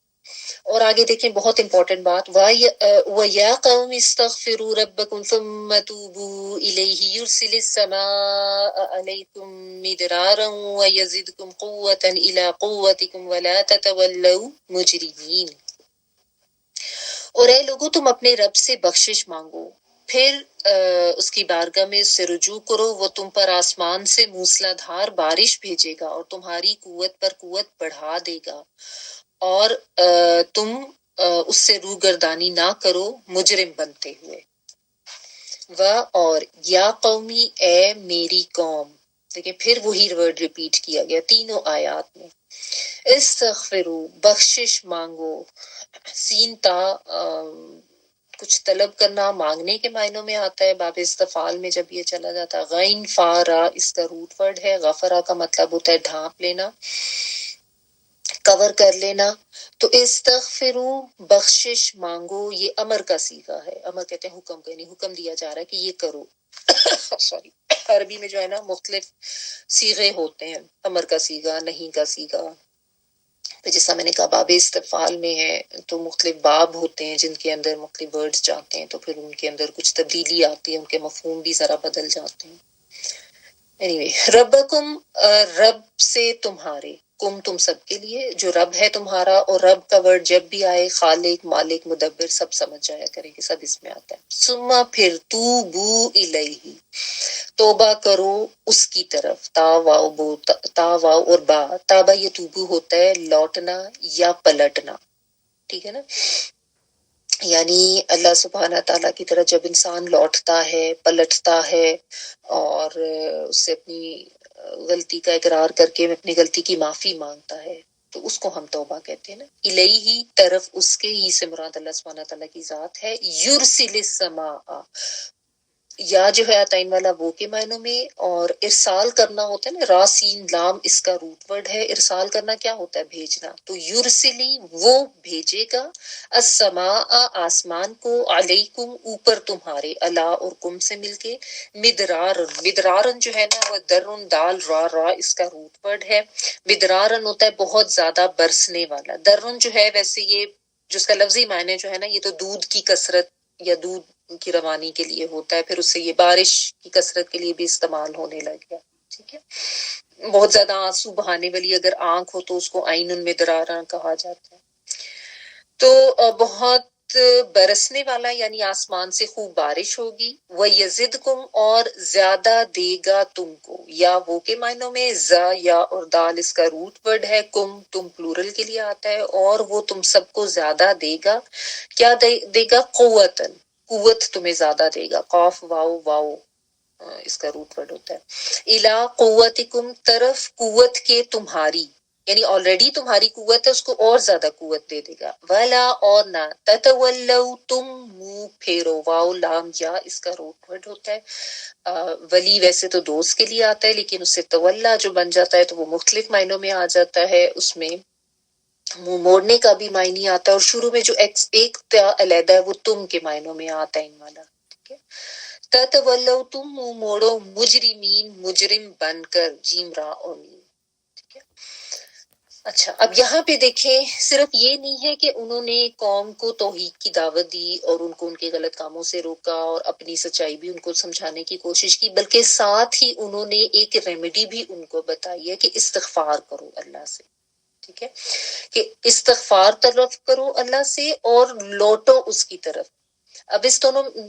اور آگے دیکھیں بہت امپورٹنٹ بات، وَيَا قَوْمِ اسْتَغْفِرُوا رَبَّكُمْ ثُمَّ تُوبُوا إِلَيْهِ يُرْسِلِ السَّمَاءَ عَلَيْكُمْ مِدْرَارًا وَيَزِدْكُمْ قُوَّةً إِلَىٰ قُوَّتِكُمْ وَلَا تَتَوَلَّوْا مُجْرِمِينَ۔ اور اے لوگو تم اپنے رب سے بخشش مانگو، پھر اس کی بارگاہ میں اس سے رجوع کرو، وہ تم پر آسمان سے موسلا دھار بارش بھیجے گا اور تمہاری قوت پر قوت بڑھا دے گا، اور تم اس سے روگردانی نہ کرو مجرم بنتے ہوئے۔ اور یا قومی، اے میری قوم، دیکھیں پھر وہی ورڈ ریپیٹ کیا گیا تینوں آیات میں، استغفروا، بخشش مانگو، سین تا کچھ طلب کرنا مانگنے کے معنوں میں آتا ہے، باب استفعال میں جب یہ چلا جاتا ہے، غین فارا اس کا روٹ ورڈ ہے، غفرا کا مطلب ہوتا ہے ڈھانپ لینا، کور کر لینا، تو استغفروا بخشش مانگو، یہ امر کا صیغہ ہے، امر کہتے ہیں حکم کا، یعنی حکم دیا جا رہا ہے کہ یہ کرو۔ سوری، عربی میں جو ہے نا مختلف صیغے ہوتے ہیں، امر کا صیغہ، نہیں کا صیغہ، تو جیسا میں نے کہا باب استفعال میں ہے تو مختلف باب ہوتے ہیں جن کے اندر مختلف ورڈز جاتے ہیں، تو پھر ان کے اندر کچھ تبدیلی آتی ہے، ان کے مفہوم بھی ذرا بدل جاتے ہیں۔ anyway، ربکم، رب سے تمہارے، کم تم سب کے لیے، جو رب ہے تمہارا، اور رب کا ورڈ جب بھی آئے خالق، مالک، مدبر سب سمجھ جایا کریں کہ سب اس میں آتا ہے۔ ثم پھر توبو الیہ، توبہ کرو اس کی طرف، تا واو اور با، تابا یہ توبو ہوتا ہے لوٹنا یا پلٹنا، ٹھیک ہے نا، یعنی اللہ سبحانہ تعالیٰ کی طرف جب انسان لوٹتا ہے، پلٹتا ہے اور اس سے اپنی غلطی کا اقرار کر کے اپنی غلطی کی معافی مانگتا ہے، تو اس کو ہم توبہ کہتے ہیں نا. الیہ طرف اس کے، ہی سے مراد اللہ سبحانہ تعالیٰ کی ذات ہے. یرسل السماء، یا جو ہے عطائن والا وہ کے معنوں میں، اور ارسال کرنا ہوتا ہے نا، را سین لام اس کا روٹ ورڈ ہے. ارسال کرنا کیا ہوتا ہے؟ بھیجنا. تو یرسلی وہ بھیجے گا، السماء آسمان کو، علیکم اوپر تمہارے، اللہ اور کم سے مل کے، مدرارن. مدرارن جو ہے نا وہ درن دال را را اس کا روٹ ورڈ ہے. مدرارن ہوتا ہے بہت زیادہ برسنے والا. درن جو ہے ویسے یہ جس کا لفظی معنی جو ہے نا، یہ تو دودھ کی کثرت یا دودھ کی روانی کے لیے ہوتا ہے، پھر اس سے یہ بارش کی کثرت کے لیے بھی استعمال ہونے لگ گیا. ٹھیک ہے. بہت زیادہ آنسو بہانے والی اگر آنکھ ہو تو اس کو عین مدرارا کہا جاتا ہے. تو بہت برسنے والا یعنی آسمان سے خوب بارش ہوگی. وَيَزِدْكُمْ اور زیادہ دے گا تم کو، یا وہ کے معنوں میں، زا یا اور دال اس کا روٹ ورڈ ہے. کم تم پلورل کے لیے آتا ہے، اور وہ تم سب کو زیادہ دے گا. کیا دے گا؟ قوتن، قوت تمہیں زیادہ دے گا. قاف واو واو اس کا روٹ ورڈ ہوتا ہے. الا قوتکم طرف قوت کے تمہاری، یعنی آلریڈی تمہاری قوت ہے، اس کو اور زیادہ قوت دے دے گا. ولا اور نہ، تتولو تم منہ پھیرو. واو لام یا اس کا روٹ ورڈ ہوتا ہے. ولی ویسے تو دوست کے لیے آتا ہے، لیکن اس سے تولا جو بن جاتا ہے تو وہ مختلف معنوں میں آ جاتا ہے. اس میں منہ موڑنے کا بھی معنی آتا ہے، اور شروع میں جو ایک علیحدہ ہے وہ تم کے معنوں میں آتا ہے ان والا. ٹھیک ہے. تتولو تم منہ موڑو، مجرمین مجرم بن کر، جیم را اور میم. ٹھیک ہے. اچھا، اب یہاں پہ دیکھیں، صرف یہ نہیں ہے کہ انہوں نے قوم کو توحید کی دعوت دی اور ان کو ان کے غلط کاموں سے روکا اور اپنی سچائی بھی ان کو سمجھانے کی کوشش کی، بلکہ ساتھ ہی انہوں نے ایک ریمیڈی بھی ان کو بتائی ہے کہ استغفار کرو اللہ سے. ٹھیک ہے، کہ استغفار طلب کرو اللہ سے اور لوٹو اس کی طرف. اب اس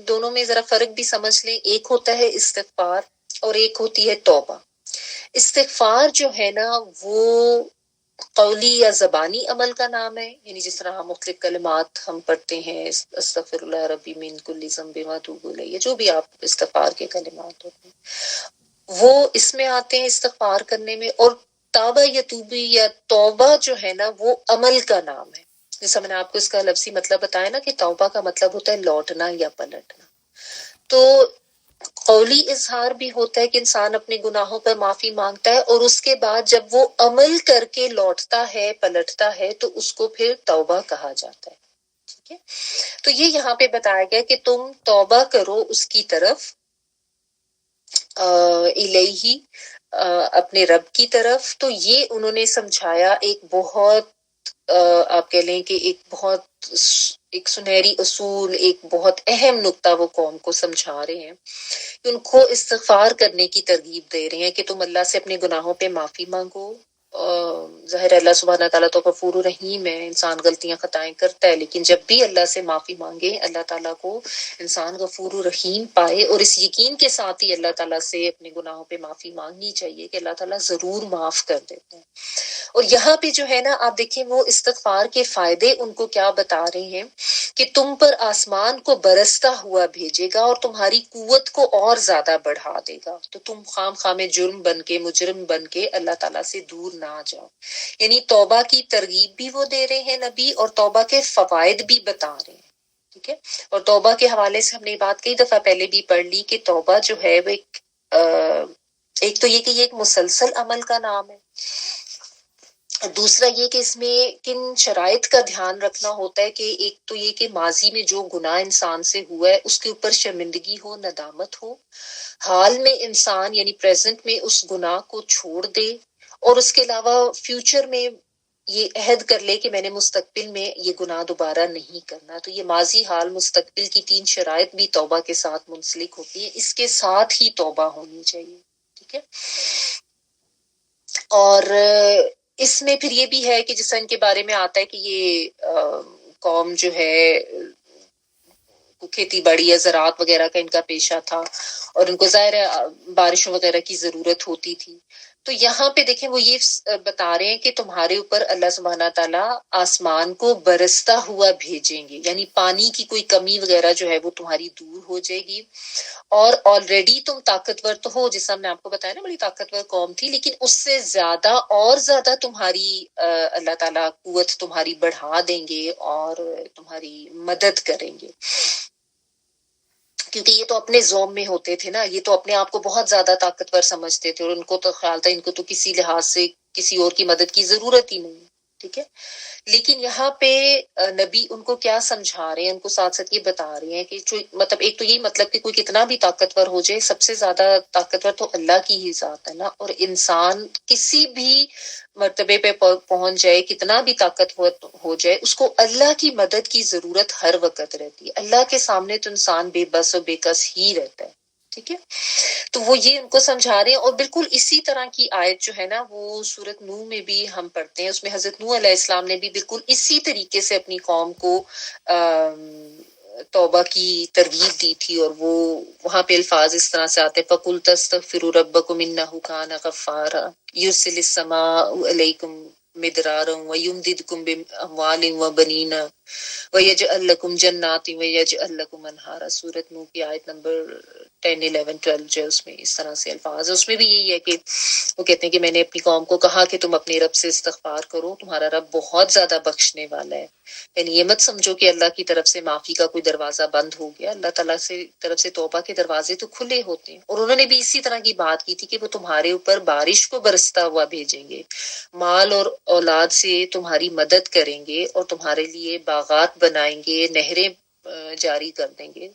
دونوں میں ذرا فرق بھی سمجھ لیں. ایک ہوتا ہے استغفار اور ایک ہوتی ہے توبہ. استغفار جو ہے نا وہ قولی یا زبانی عمل کا نام ہے، یعنی جس طرح ہم مختلف کلمات ہم پڑھتے ہیں، استغفر اللہ ربی من کل ذنب واتوب الیہ، جو بھی آپ استغفار کے کلمات ہوتے ہیں وہ اس میں آتے ہیں استغفار کرنے میں. اور تابہ یا توبی یا توبہ جو ہے نا وہ عمل کا نام ہے. جیسا میں نے آپ کو اس کا لفظی مطلب بتایا نا کہ توبہ کا مطلب ہوتا ہے لوٹنا یا پلٹنا. تو قولی اظہار بھی ہوتا ہے کہ انسان اپنے گناہوں پر معافی مانگتا ہے، اور اس کے بعد جب وہ عمل کر کے لوٹتا ہے پلٹتا ہے تو اس کو پھر توبہ کہا جاتا ہے. ٹھیک ہے. تو یہ یہاں پہ بتایا گیا کہ تم توبہ کرو اس کی طرف، الیہ اپنے رب کی طرف. تو یہ انہوں نے سمجھایا ایک بہت آپ کہہ لیں کہ ایک سنہری اصول، ایک بہت اہم نقطہ وہ قوم کو سمجھا رہے ہیں کہ ان کو استغفار کرنے کی ترغیب دے رہے ہیں کہ تم اللہ سے اپنے گناہوں پہ معافی مانگو. ظاہر اللہ سبحانہ تعالیٰ تو غفور و رحیم ہے، انسان غلطیاں خطائیں کرتا ہے، لیکن جب بھی اللہ سے معافی مانگے اللہ تعالیٰ کو انسان غفور و رحیم پائے، اور اس یقین کے ساتھ ہی اللہ تعالیٰ سے اپنے گناہوں پہ معافی مانگنی چاہیے کہ اللہ تعالیٰ ضرور معاف کر دیتے ہیں. اور یہاں پہ جو ہے نا آپ دیکھیں وہ استغفار کے فائدے ان کو کیا بتا رہے ہیں کہ تم پر آسمان کو برستا ہوا بھیجے گا اور تمہاری قوت کو اور زیادہ بڑھا دے گا، تو تم خام خام جرم بن کے، مجرم بن کے اللہ تعالیٰ سے دور نہ جاؤ. یعنی توبہ کی ترغیب بھی وہ دے رہے ہیں نبی، اور توبہ کے فوائد بھی بتا رہے ہیں. ٹھیک ہے. اور توبہ کے حوالے سے ہم نے بات کئی دفعہ پہلے بھی پڑھ لی کہ توبہ جو ہے وہ ایک تو یہ کہ یہ ایک مسلسل عمل کا نام ہے، دوسرا یہ کہ اس میں کن شرائط کا دھیان رکھنا ہوتا ہے، کہ ایک تو یہ کہ ماضی میں جو گناہ انسان سے ہوا ہے اس کے اوپر شرمندگی ہو، ندامت ہو، حال میں انسان یعنی پریزنٹ میں اس گناہ کو چھوڑ دے، اور اس کے علاوہ فیوچر میں یہ عہد کر لے کہ میں نے مستقبل میں یہ گناہ دوبارہ نہیں کرنا. تو یہ ماضی، حال، مستقبل کی تین شرائط بھی توبہ کے ساتھ منسلک ہوتی ہیں. اس کے ساتھ ہی توبہ ہونی چاہیے. ٹھیک ہے. اور اس میں پھر یہ بھی ہے کہ جیسا ان کے بارے میں آتا ہے کہ یہ قوم جو ہے کھیتی باڑی یا زراعت وغیرہ کا ان کا پیشہ تھا، اور ان کو ظاہر ہے بارشوں وغیرہ کی ضرورت ہوتی تھی. تو یہاں پہ دیکھیں وہ یہ بتا رہے ہیں کہ تمہارے اوپر اللہ سبحانہ تعالیٰ آسمان کو برستا ہوا بھیجیں گے، یعنی پانی کی کوئی کمی وغیرہ جو ہے وہ تمہاری دور ہو جائے گی، اور آلریڈی تم طاقتور تو ہو، جیسا ہم نے آپ کو بتایا نا بڑی طاقتور قوم تھی، لیکن اس سے زیادہ اور زیادہ تمہاری اللہ تعالیٰ قوت تمہاری بڑھا دیں گے اور تمہاری مدد کریں گے، کیونکہ یہ تو اپنے زوم میں ہوتے تھے نا، یہ تو اپنے آپ کو بہت زیادہ طاقتور سمجھتے تھے اور ان کو تو خیال تھا ان کو تو کسی لحاظ سے کسی اور کی مدد کی ضرورت ہی نہیں، ٹھیک ہے۔ لیکن یہاں پہ نبی ان کو کیا سمجھا رہے ہیں، ان کو ساتھ ساتھ یہ بتا رہے ہیں کہ جو مطلب ایک تو یہی مطلب کہ کوئی کتنا بھی طاقتور ہو جائے، سب سے زیادہ طاقتور تو اللہ کی ہی ذات ہے نا، اور انسان کسی بھی مرتبے پہ پہنچ جائے، کتنا بھی طاقتور ہو جائے، اس کو اللہ کی مدد کی ضرورت ہر وقت رہتی ہے۔ اللہ کے سامنے تو انسان بے بس و بے کس ہی رہتا ہے، ٹھیک ہے۔ تو وہ یہ ان کو سمجھا رہے ہیں، اور بالکل اسی طرح کی آیت جو ہے نا وہ سورۃ نوح میں بھی ہم پڑھتے ہیں، اس میں حضرت نوح علیہ السلام نے بھی بالکل اسی طریقے سے اپنی قوم کو توبہ کی ترغیب دی تھی، اور وہ وہاں پہ الفاظ اس طرح سے آتے ہیں فَقُلْ تَسْتَغْفِرُوا رَبَّكُمْ إِنَّهُ كَانَ غَفَّارًا يُرْسِلِ السَّمَاءَ عَلَيْكُمْ مِدْرَارًا وَيُمْدِدْكُمْ بِأَمْوَالٍ وَبَنِينَ وَيَجْعَلْ لَكُمْ جَنَّاتٍ وَيَجْعَلْ لَكُمْ أَنْهَارًا۔ سورۃ نوح کی آیت نمبر 10، 11، 12 جو اس میں اس طرح سے الفاظ ہے، اس میں بھی یہی ہے کہ وہ کہتے ہیں کہ میں نے اپنی قوم کو کہا کہ تم اپنے رب سے استغفار کرو، تمہارا رب بہت زیادہ بخشنے والا ہے، یعنی یہ مت سمجھو کہ اللہ کی طرف سے معافی کا کوئی دروازہ بند ہو گیا، اللہ تعالیٰ سے طرف سے توبہ کے دروازے تو کھلے ہوتے ہیں۔ اور انہوں نے بھی اسی طرح کی بات کی تھی کہ وہ تمہارے اوپر بارش کو برستا ہوا بھیجیں گے، مال اور اولاد سے تمہاری مدد کریں گے، اور تمہارے لیے باغات بنائیں گے، نہریں جاری کر دیں گے۔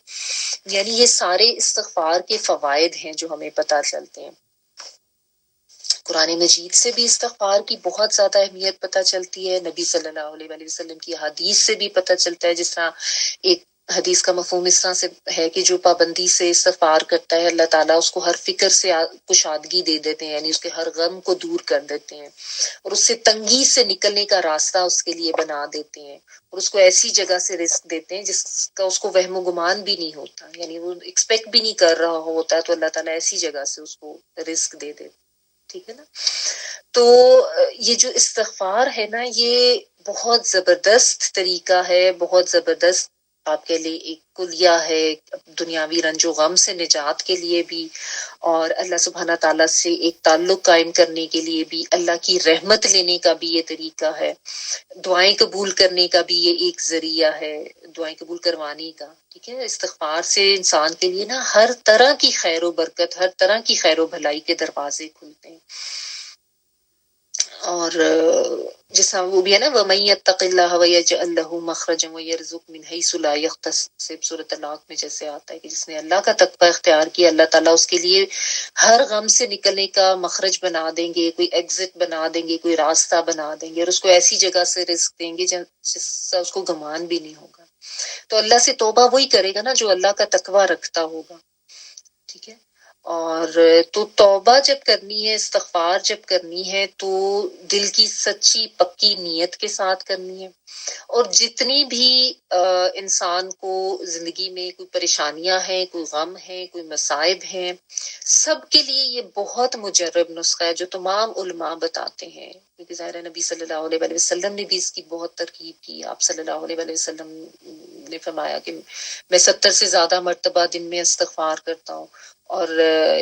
یعنی یہ سارے استغفار کے فوائد ہیں جو ہمیں پتہ چلتے ہیں۔ قرآن مجید سے بھی استغفار کی بہت زیادہ اہمیت پتہ چلتی ہے، نبی صلی اللہ علیہ وآلہ وسلم کی حدیث سے بھی پتہ چلتا ہے، جس طرح ایک حدیث کا مفہوم اس طرح سے ہے کہ جو پابندی سے استغفار کرتا ہے اللہ تعالیٰ اس کو ہر فکر سے کشادگی دے دیتے ہیں، یعنی اس کے ہر غم کو دور کر دیتے ہیں، اور اس سے تنگی سے نکلنے کا راستہ اس کے لیے بنا دیتے ہیں، اور اس کو ایسی جگہ سے رزق دیتے ہیں جس کا اس کو وہم و گمان بھی نہیں ہوتا، یعنی وہ ایکسپیکٹ بھی نہیں کر رہا ہوتا ہے، تو اللہ تعالیٰ ایسی جگہ سے اس کو رزق دے دیتے، ٹھیک ہے نا۔ تو یہ جو استغفار ہے نا یہ بہت زبردست طریقہ ہے، بہت زبردست آپ کے لیے ایک کلیہ ہے دنیاوی رنج و غم سے نجات کے لیے بھی، اور اللہ سبحانہ تعالیٰ سے ایک تعلق قائم کرنے کے لیے بھی، اللہ کی رحمت لینے کا بھی یہ طریقہ ہے، دعائیں قبول کرنے کا بھی یہ ایک ذریعہ ہے، دعائیں قبول کروانے کا، ٹھیک ہے۔ استغفار سے انسان کے لیے نا ہر طرح کی خیر و برکت، ہر طرح کی خیر و بھلائی کے دروازے کھلتے ہیں، اور جیسا وہ بھی ہے نا وَمَن يَتَّقِ اللَّهَ وَيَجْعَل لَّهُ مَخْرَجًا وَيَرْزُقْهُ مِنْ حَيْثُ لَا يَحْتَسِبُ، سورۃ طلاق میں جیسے آتا ہے کہ جس نے اللہ کا تقوی اختیار کیا، اللہ تعالیٰ اس کے لیے ہر غم سے نکلنے کا مخرج بنا دیں گے، کوئی ایگزٹ بنا دیں گے، کوئی راستہ بنا دیں گے، اور اس کو ایسی جگہ سے رزق دیں گے جس سے اس کو گمان بھی نہیں ہوگا۔ تو اللہ سے توبہ وہی کرے گا نا جو اللہ کا تقوی رکھتا ہوگا، ٹھیک ہے۔ اور تو توبہ جب کرنی ہے، استغفار جب کرنی ہے تو دل کی سچی پکی نیت کے ساتھ کرنی ہے، اور جتنی بھی انسان کو زندگی میں کوئی پریشانیاں ہیں، کوئی غم ہیں، کوئی مصائب ہیں، سب کے لیے یہ بہت مجرب نسخہ ہے جو تمام علماء بتاتے ہیں، کیونکہ ظاہر نبی صلی اللہ علیہ وآلہ وسلم نے بھی اس کی بہت ترغیب کی۔ آپ صلی اللہ علیہ وآلہ وسلم نے فرمایا کہ میں 70 سے زیادہ مرتبہ دن میں استغفار کرتا ہوں، اور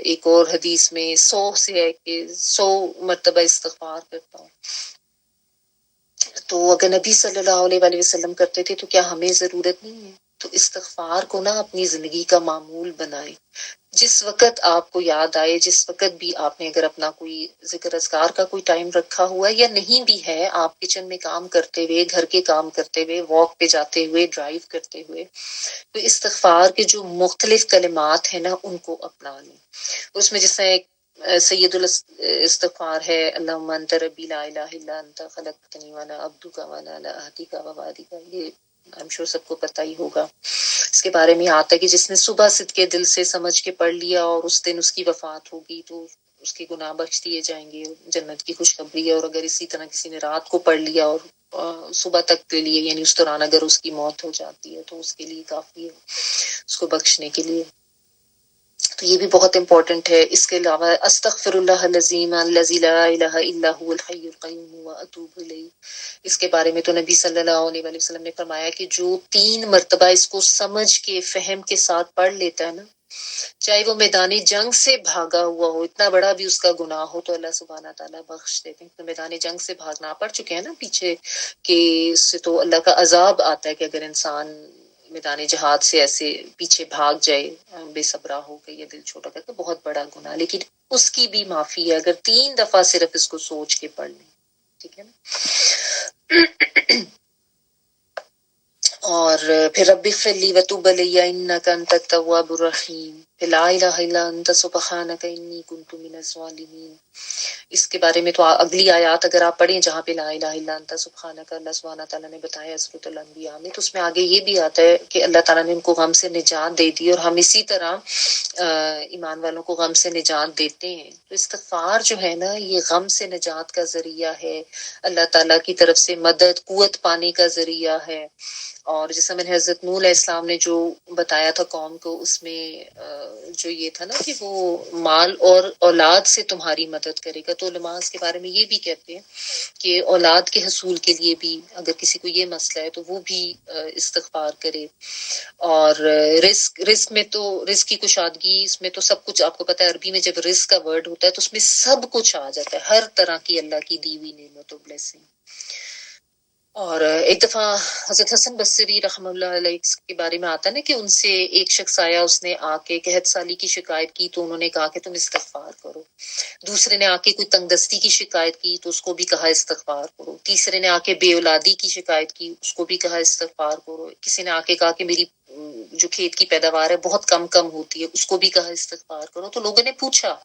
ایک اور حدیث میں 100 سے ہے کہ 100 مرتبہ استغفار کرتا ہوں۔ تو اگر نبی صلی اللہ علیہ وآلہ وسلم کرتے تھے تو کیا ہمیں ضرورت نہیں ہے؟ تو استغفار کو نا اپنی زندگی کا معمول بنائیں، جس وقت آپ کو یاد آئے، جس وقت بھی آپ نے اگر اپنا کوئی ذکر اذکار کا کوئی ٹائم رکھا ہوا ہے یا نہیں بھی ہے، آپ کچن میں کام کرتے ہوئے، گھر کے کام کرتے ہوئے، واک پہ جاتے ہوئے، ڈرائیو کرتے ہوئے، تو استغفار کے جو مختلف کلمات ہیں نا ان کو اپنا لیں۔ اس میں جس طرح ایک سید الاستغفار ہے اللہم انت ربی لا الہ الا انت خلقتنی وانا عبدک وانا علی عہدک ووعدک، یہ I'm sure سب کو پتہ ہی ہوگا۔ اس کے بارے میں آتا ہے کہ جس نے صبح صدقے دل سے سمجھ کے پڑھ لیا اور اس دن اس کی وفات ہوگی تو اس کے گناہ بخش دیے جائیں گے، جنت کی خوشخبری ہے، اور اگر اسی طرح کسی نے رات کو پڑھ لیا اور صبح تک کے لیے، یعنی اس دوران اگر اس کی موت ہو جاتی ہے تو اس کے لیے کافی ہے اس کو بخشنے کے لیے۔ تو یہ بھی بہت امپورٹنٹ ہے. اس کے علاوہ استغفر اللہ العظیم الذی لا الہ الا هو الحی القیوم واتوب الیہ، اس کے بارے میں تو نبی صلی اللہ علیہ وآلہ وسلم نے فرمایا کہ جو 3 مرتبہ اس کو سمجھ کے فہم کے ساتھ پڑھ لیتا ہے نا، چاہے وہ میدان جنگ سے بھاگا ہوا ہو، اتنا بڑا بھی اس کا گناہ ہو تو اللہ سبحانہ تعالیٰ بخش دیتے ہیں. تو میدان جنگ سے بھاگنا پڑ چکے ہیں نا پیچھے کہ اس سے تو اللہ کا عذاب آتا ہے کہ اگر انسان میدان جہاد سے ایسے پیچھے بھاگ جائے، بے صبرا ہو گئی یا دل چھوٹا کر کے، بہت بڑا گناہ. لیکن اس کی بھی معافی ہے اگر 3 دفعہ صرف اس کو سوچ کے پڑھ لیں. ٹھیک ہے نا. اور پھر رب اغفر لی وتوب علی انک انت التواب الرحیم، پھر لا الہ الا انت سبحانک انی کنت من الظالمین. اس کے بارے میں تو اگلی آیات اگر آپ پڑھیں جہاں پہ لا الہ الا انت سبحانک، اللہ سبحانہ تعالیٰ نے بتایا سورۃ الانبیاء میں، تو اس میں آگے یہ بھی آتا ہے کہ اللہ تعالیٰ نے ان کو غم سے نجات دے دی، اور ہم اسی طرح ایمان والوں کو غم سے نجات دیتے ہیں. تو استغفار جو ہے نا، یہ غم سے نجات کا ذریعہ ہے، اللہ تعالیٰ کی طرف سے مدد قوت پانے کا ذریعہ ہے. اور جیسا میں نے حضرت نوح علیہ السلام نے جو بتایا تھا قوم کو، اس میں جو یہ تھا نا کہ وہ مال اور اولاد سے تمہاری مدد کرے گا. تو علماء اس کے بارے میں یہ بھی کہتے ہیں کہ اولاد کے حصول کے لیے بھی اگر کسی کو یہ مسئلہ ہے تو وہ بھی استغفار کرے. اور رزق میں تو رزق کی کشادگی، اس میں تو سب کچھ آپ کو پتہ ہے، عربی میں جب رزق کا ورڈ ہوتا ہے تو اس میں سب کچھ آ جاتا ہے، ہر طرح کی اللہ کی دی ہوئی نعمت و بلیسنگ. اور ایک دفعہ حضرت حسن بصری رحمہ اللہ علیہ کے بارے میں آتا ہے نا کہ ان سے ایک شخص آیا، اس نے آ کے قحط سالی کی شکایت کی تو انہوں نے کہا کہ تم استغفار کرو. دوسرے نے آ کے کوئی تنگ دستی کی شکایت کی تو اس کو بھی کہا استغفار کرو. تیسرے نے آ کے بے اولادی کی شکایت کی، اس کو بھی کہا استغفار کرو. کسی نے آ کے کہا کہ میری جو کھیت کی پیداوار ہے بہت کم ہوتی ہے، اس کو بھی کہا استغفار کرو. تو لوگوں نے پوچھا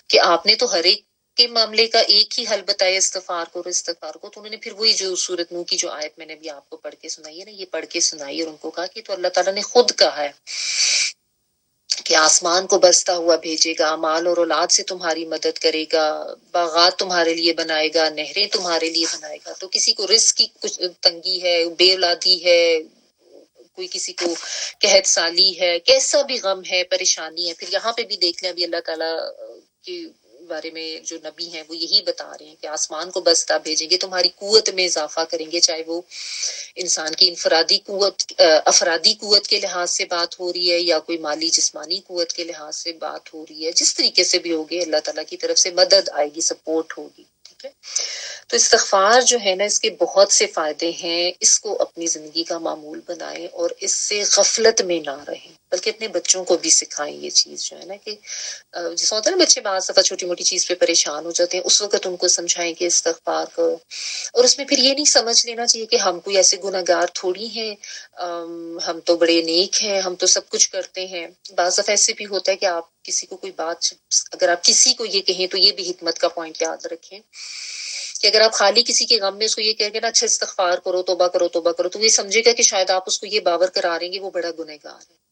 کہ آپ نے تو ہر ایک کے معاملے کا ایک ہی حل بتایا، استغفار کرو استغفار کو. تو انہوں نے پھر وہی جو سورۃ نوح کی جو آیت میں نے بھی آپ کو پڑھ کے سنائی ہے نا، یہ پڑھ کے سنائی اور ان کو کہا کہ تو اللہ تعالیٰ نے خود کہا ہے کہ آسمان کو برستا ہوا بھیجے گا، مال اور اولاد سے تمہاری مدد کرے گا، باغات تمہارے لیے بنائے گا، نہریں تمہارے لیے بنائے گا. تو کسی کو رزق کی کچھ تنگی ہے، بے اولادی ہے، کوئی کسی کو قحط سالی ہے، کیسا بھی غم ہے، پریشانی ہے، پھر یہاں پہ بھی دیکھ لیں ابھی اللہ تعالیٰ کے بارے میں جو نبی ہیں وہ یہی بتا رہے ہیں کہ آسمان کو بستا بھیجیں گے، تمہاری قوت میں اضافہ کریں گے، چاہے وہ انسان کی انفرادی قوت افرادی قوت کے لحاظ سے بات ہو رہی ہے یا کوئی مالی جسمانی قوت کے لحاظ سے بات ہو رہی ہے، جس طریقے سے بھی ہوگی اللہ تعالیٰ کی طرف سے مدد آئے گی، سپورٹ ہوگی. ٹھیک ہے. تو استغفار جو ہے نا، اس کے بہت سے فائدے ہیں. اس کو اپنی زندگی کا معمول بنائیں اور اس سے غفلت میں نہ رہیں، بلکہ اپنے بچوں کو بھی سکھائیں یہ چیز جو ہے نا کہ جس ہوتا ہے نا بچے بعض دفعہ چھوٹی موٹی چیز پہ پریشان ہو جاتے ہیں، اس وقت ان کو سمجھائیں کہ استغفار کرو. اور اس میں پھر یہ نہیں سمجھ لینا چاہیے کہ ہم کوئی ایسے گناہگار تھوڑی ہیں، ہم تو بڑے نیک ہیں، ہم تو سب کچھ کرتے ہیں. بعض دفعہ ایسے بھی ہوتا ہے کہ آپ کسی کو کوئی بات، اگر آپ کسی کو یہ کہیں تو یہ بھی حکمت کا پوائنٹ یاد رکھیں کہ اگر آپ خالی کسی کے غم میں اس کو یہ کہیں گے نا اچھا استغفار کرو، توبہ کرو توبہ کرو، تو یہ سمجھے گا کہ شاید آپ اس کو یہ باور کرا رہیں گے وہ بڑا گنہگار ہے.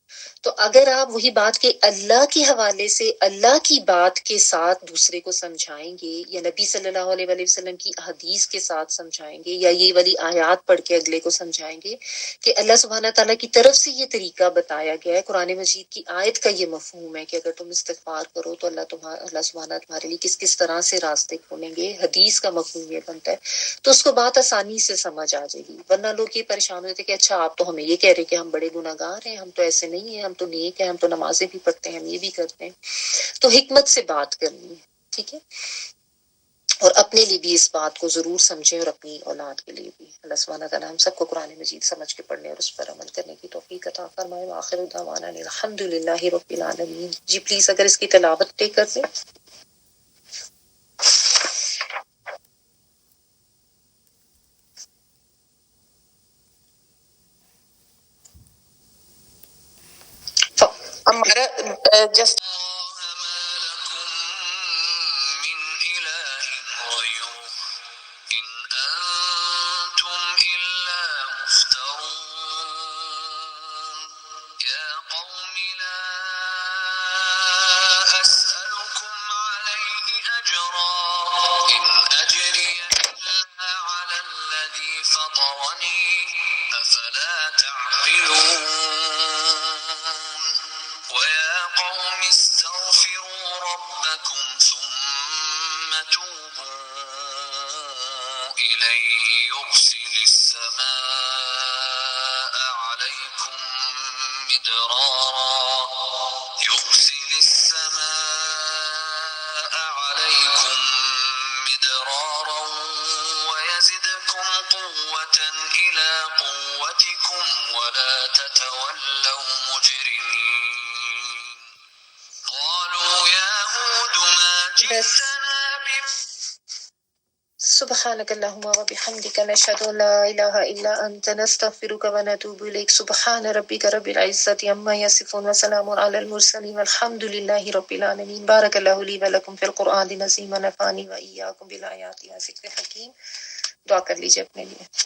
تو اگر آپ وہی بات کے اللہ کے حوالے سے اللہ کی بات کے ساتھ دوسرے کو سمجھائیں گے، یا نبی صلی اللہ علیہ وآلہ وسلم کی حدیث کے ساتھ سمجھائیں گے، یا یہ والی آیات پڑھ کے اگلے کو سمجھائیں گے کہ اللہ سبحانہ تعالیٰ کی طرف سے یہ طریقہ بتایا گیا ہے، قرآن مجید کی آیت کا یہ مفہوم ہے کہ اگر تم استغفار کرو تو اللہ سبحانہ تمہارے لیے کس کس طرح سے راستے کھولیں گے، حدیث کا مفہوم یہ بنتا ہے، تو اس کو بات آسانی سے سمجھ آ جائے گی. ورنہ لوگ یہ پریشان ہوتے کہ اچھا آپ تو ہمیں یہ کہہ رہے کہ ہم بڑے گناہگار ہیں، ہم تو ایسے نہیں ہیں، ہم تو نیک ہیں، ہم تو نمازیں بھی پڑھتے ہیں، ہم یہ بھی کرتے ہیں. تو حکمت سے بات کرنی ہے. ٹھیک ہے. اور اپنے لیے بھی اس بات کو ضرور سمجھیں اور اپنی اولاد کے لیے بھی. اللہ سبحانہ تعالیٰ ہم سب کو قرآن مجید سمجھ کے پڑھنے اور اس پر عمل کرنے کی توفیق عطا فرمائے. وآخر دعوانا الحمد للہ رب العالمین. جی پلیز اگر اس کی تلاوت طے کر دیں. ہمارا جسٹ ويا قوم واستغفروا ربكم ثم توبوا إليه يرسل السماء عليكم مدرارا ويزدكم قوة إلى قوتكم ولا تتولوا مجرمين قالوا يا هود ما جئتنا سبحانك اللهم وبحمدك نشهد أن لا إله إلا أنت نستغفرك ونتوب إليك سبحان ربك رب العزة عما يصفون وسلام على المرسلين والحمد لله رب العالمين بارك الله لي ولكم في القرآن العظيم ونفعني وإياكم بالآيات والذكر الحكيم. دعا کر لیجیے اپنے لیے.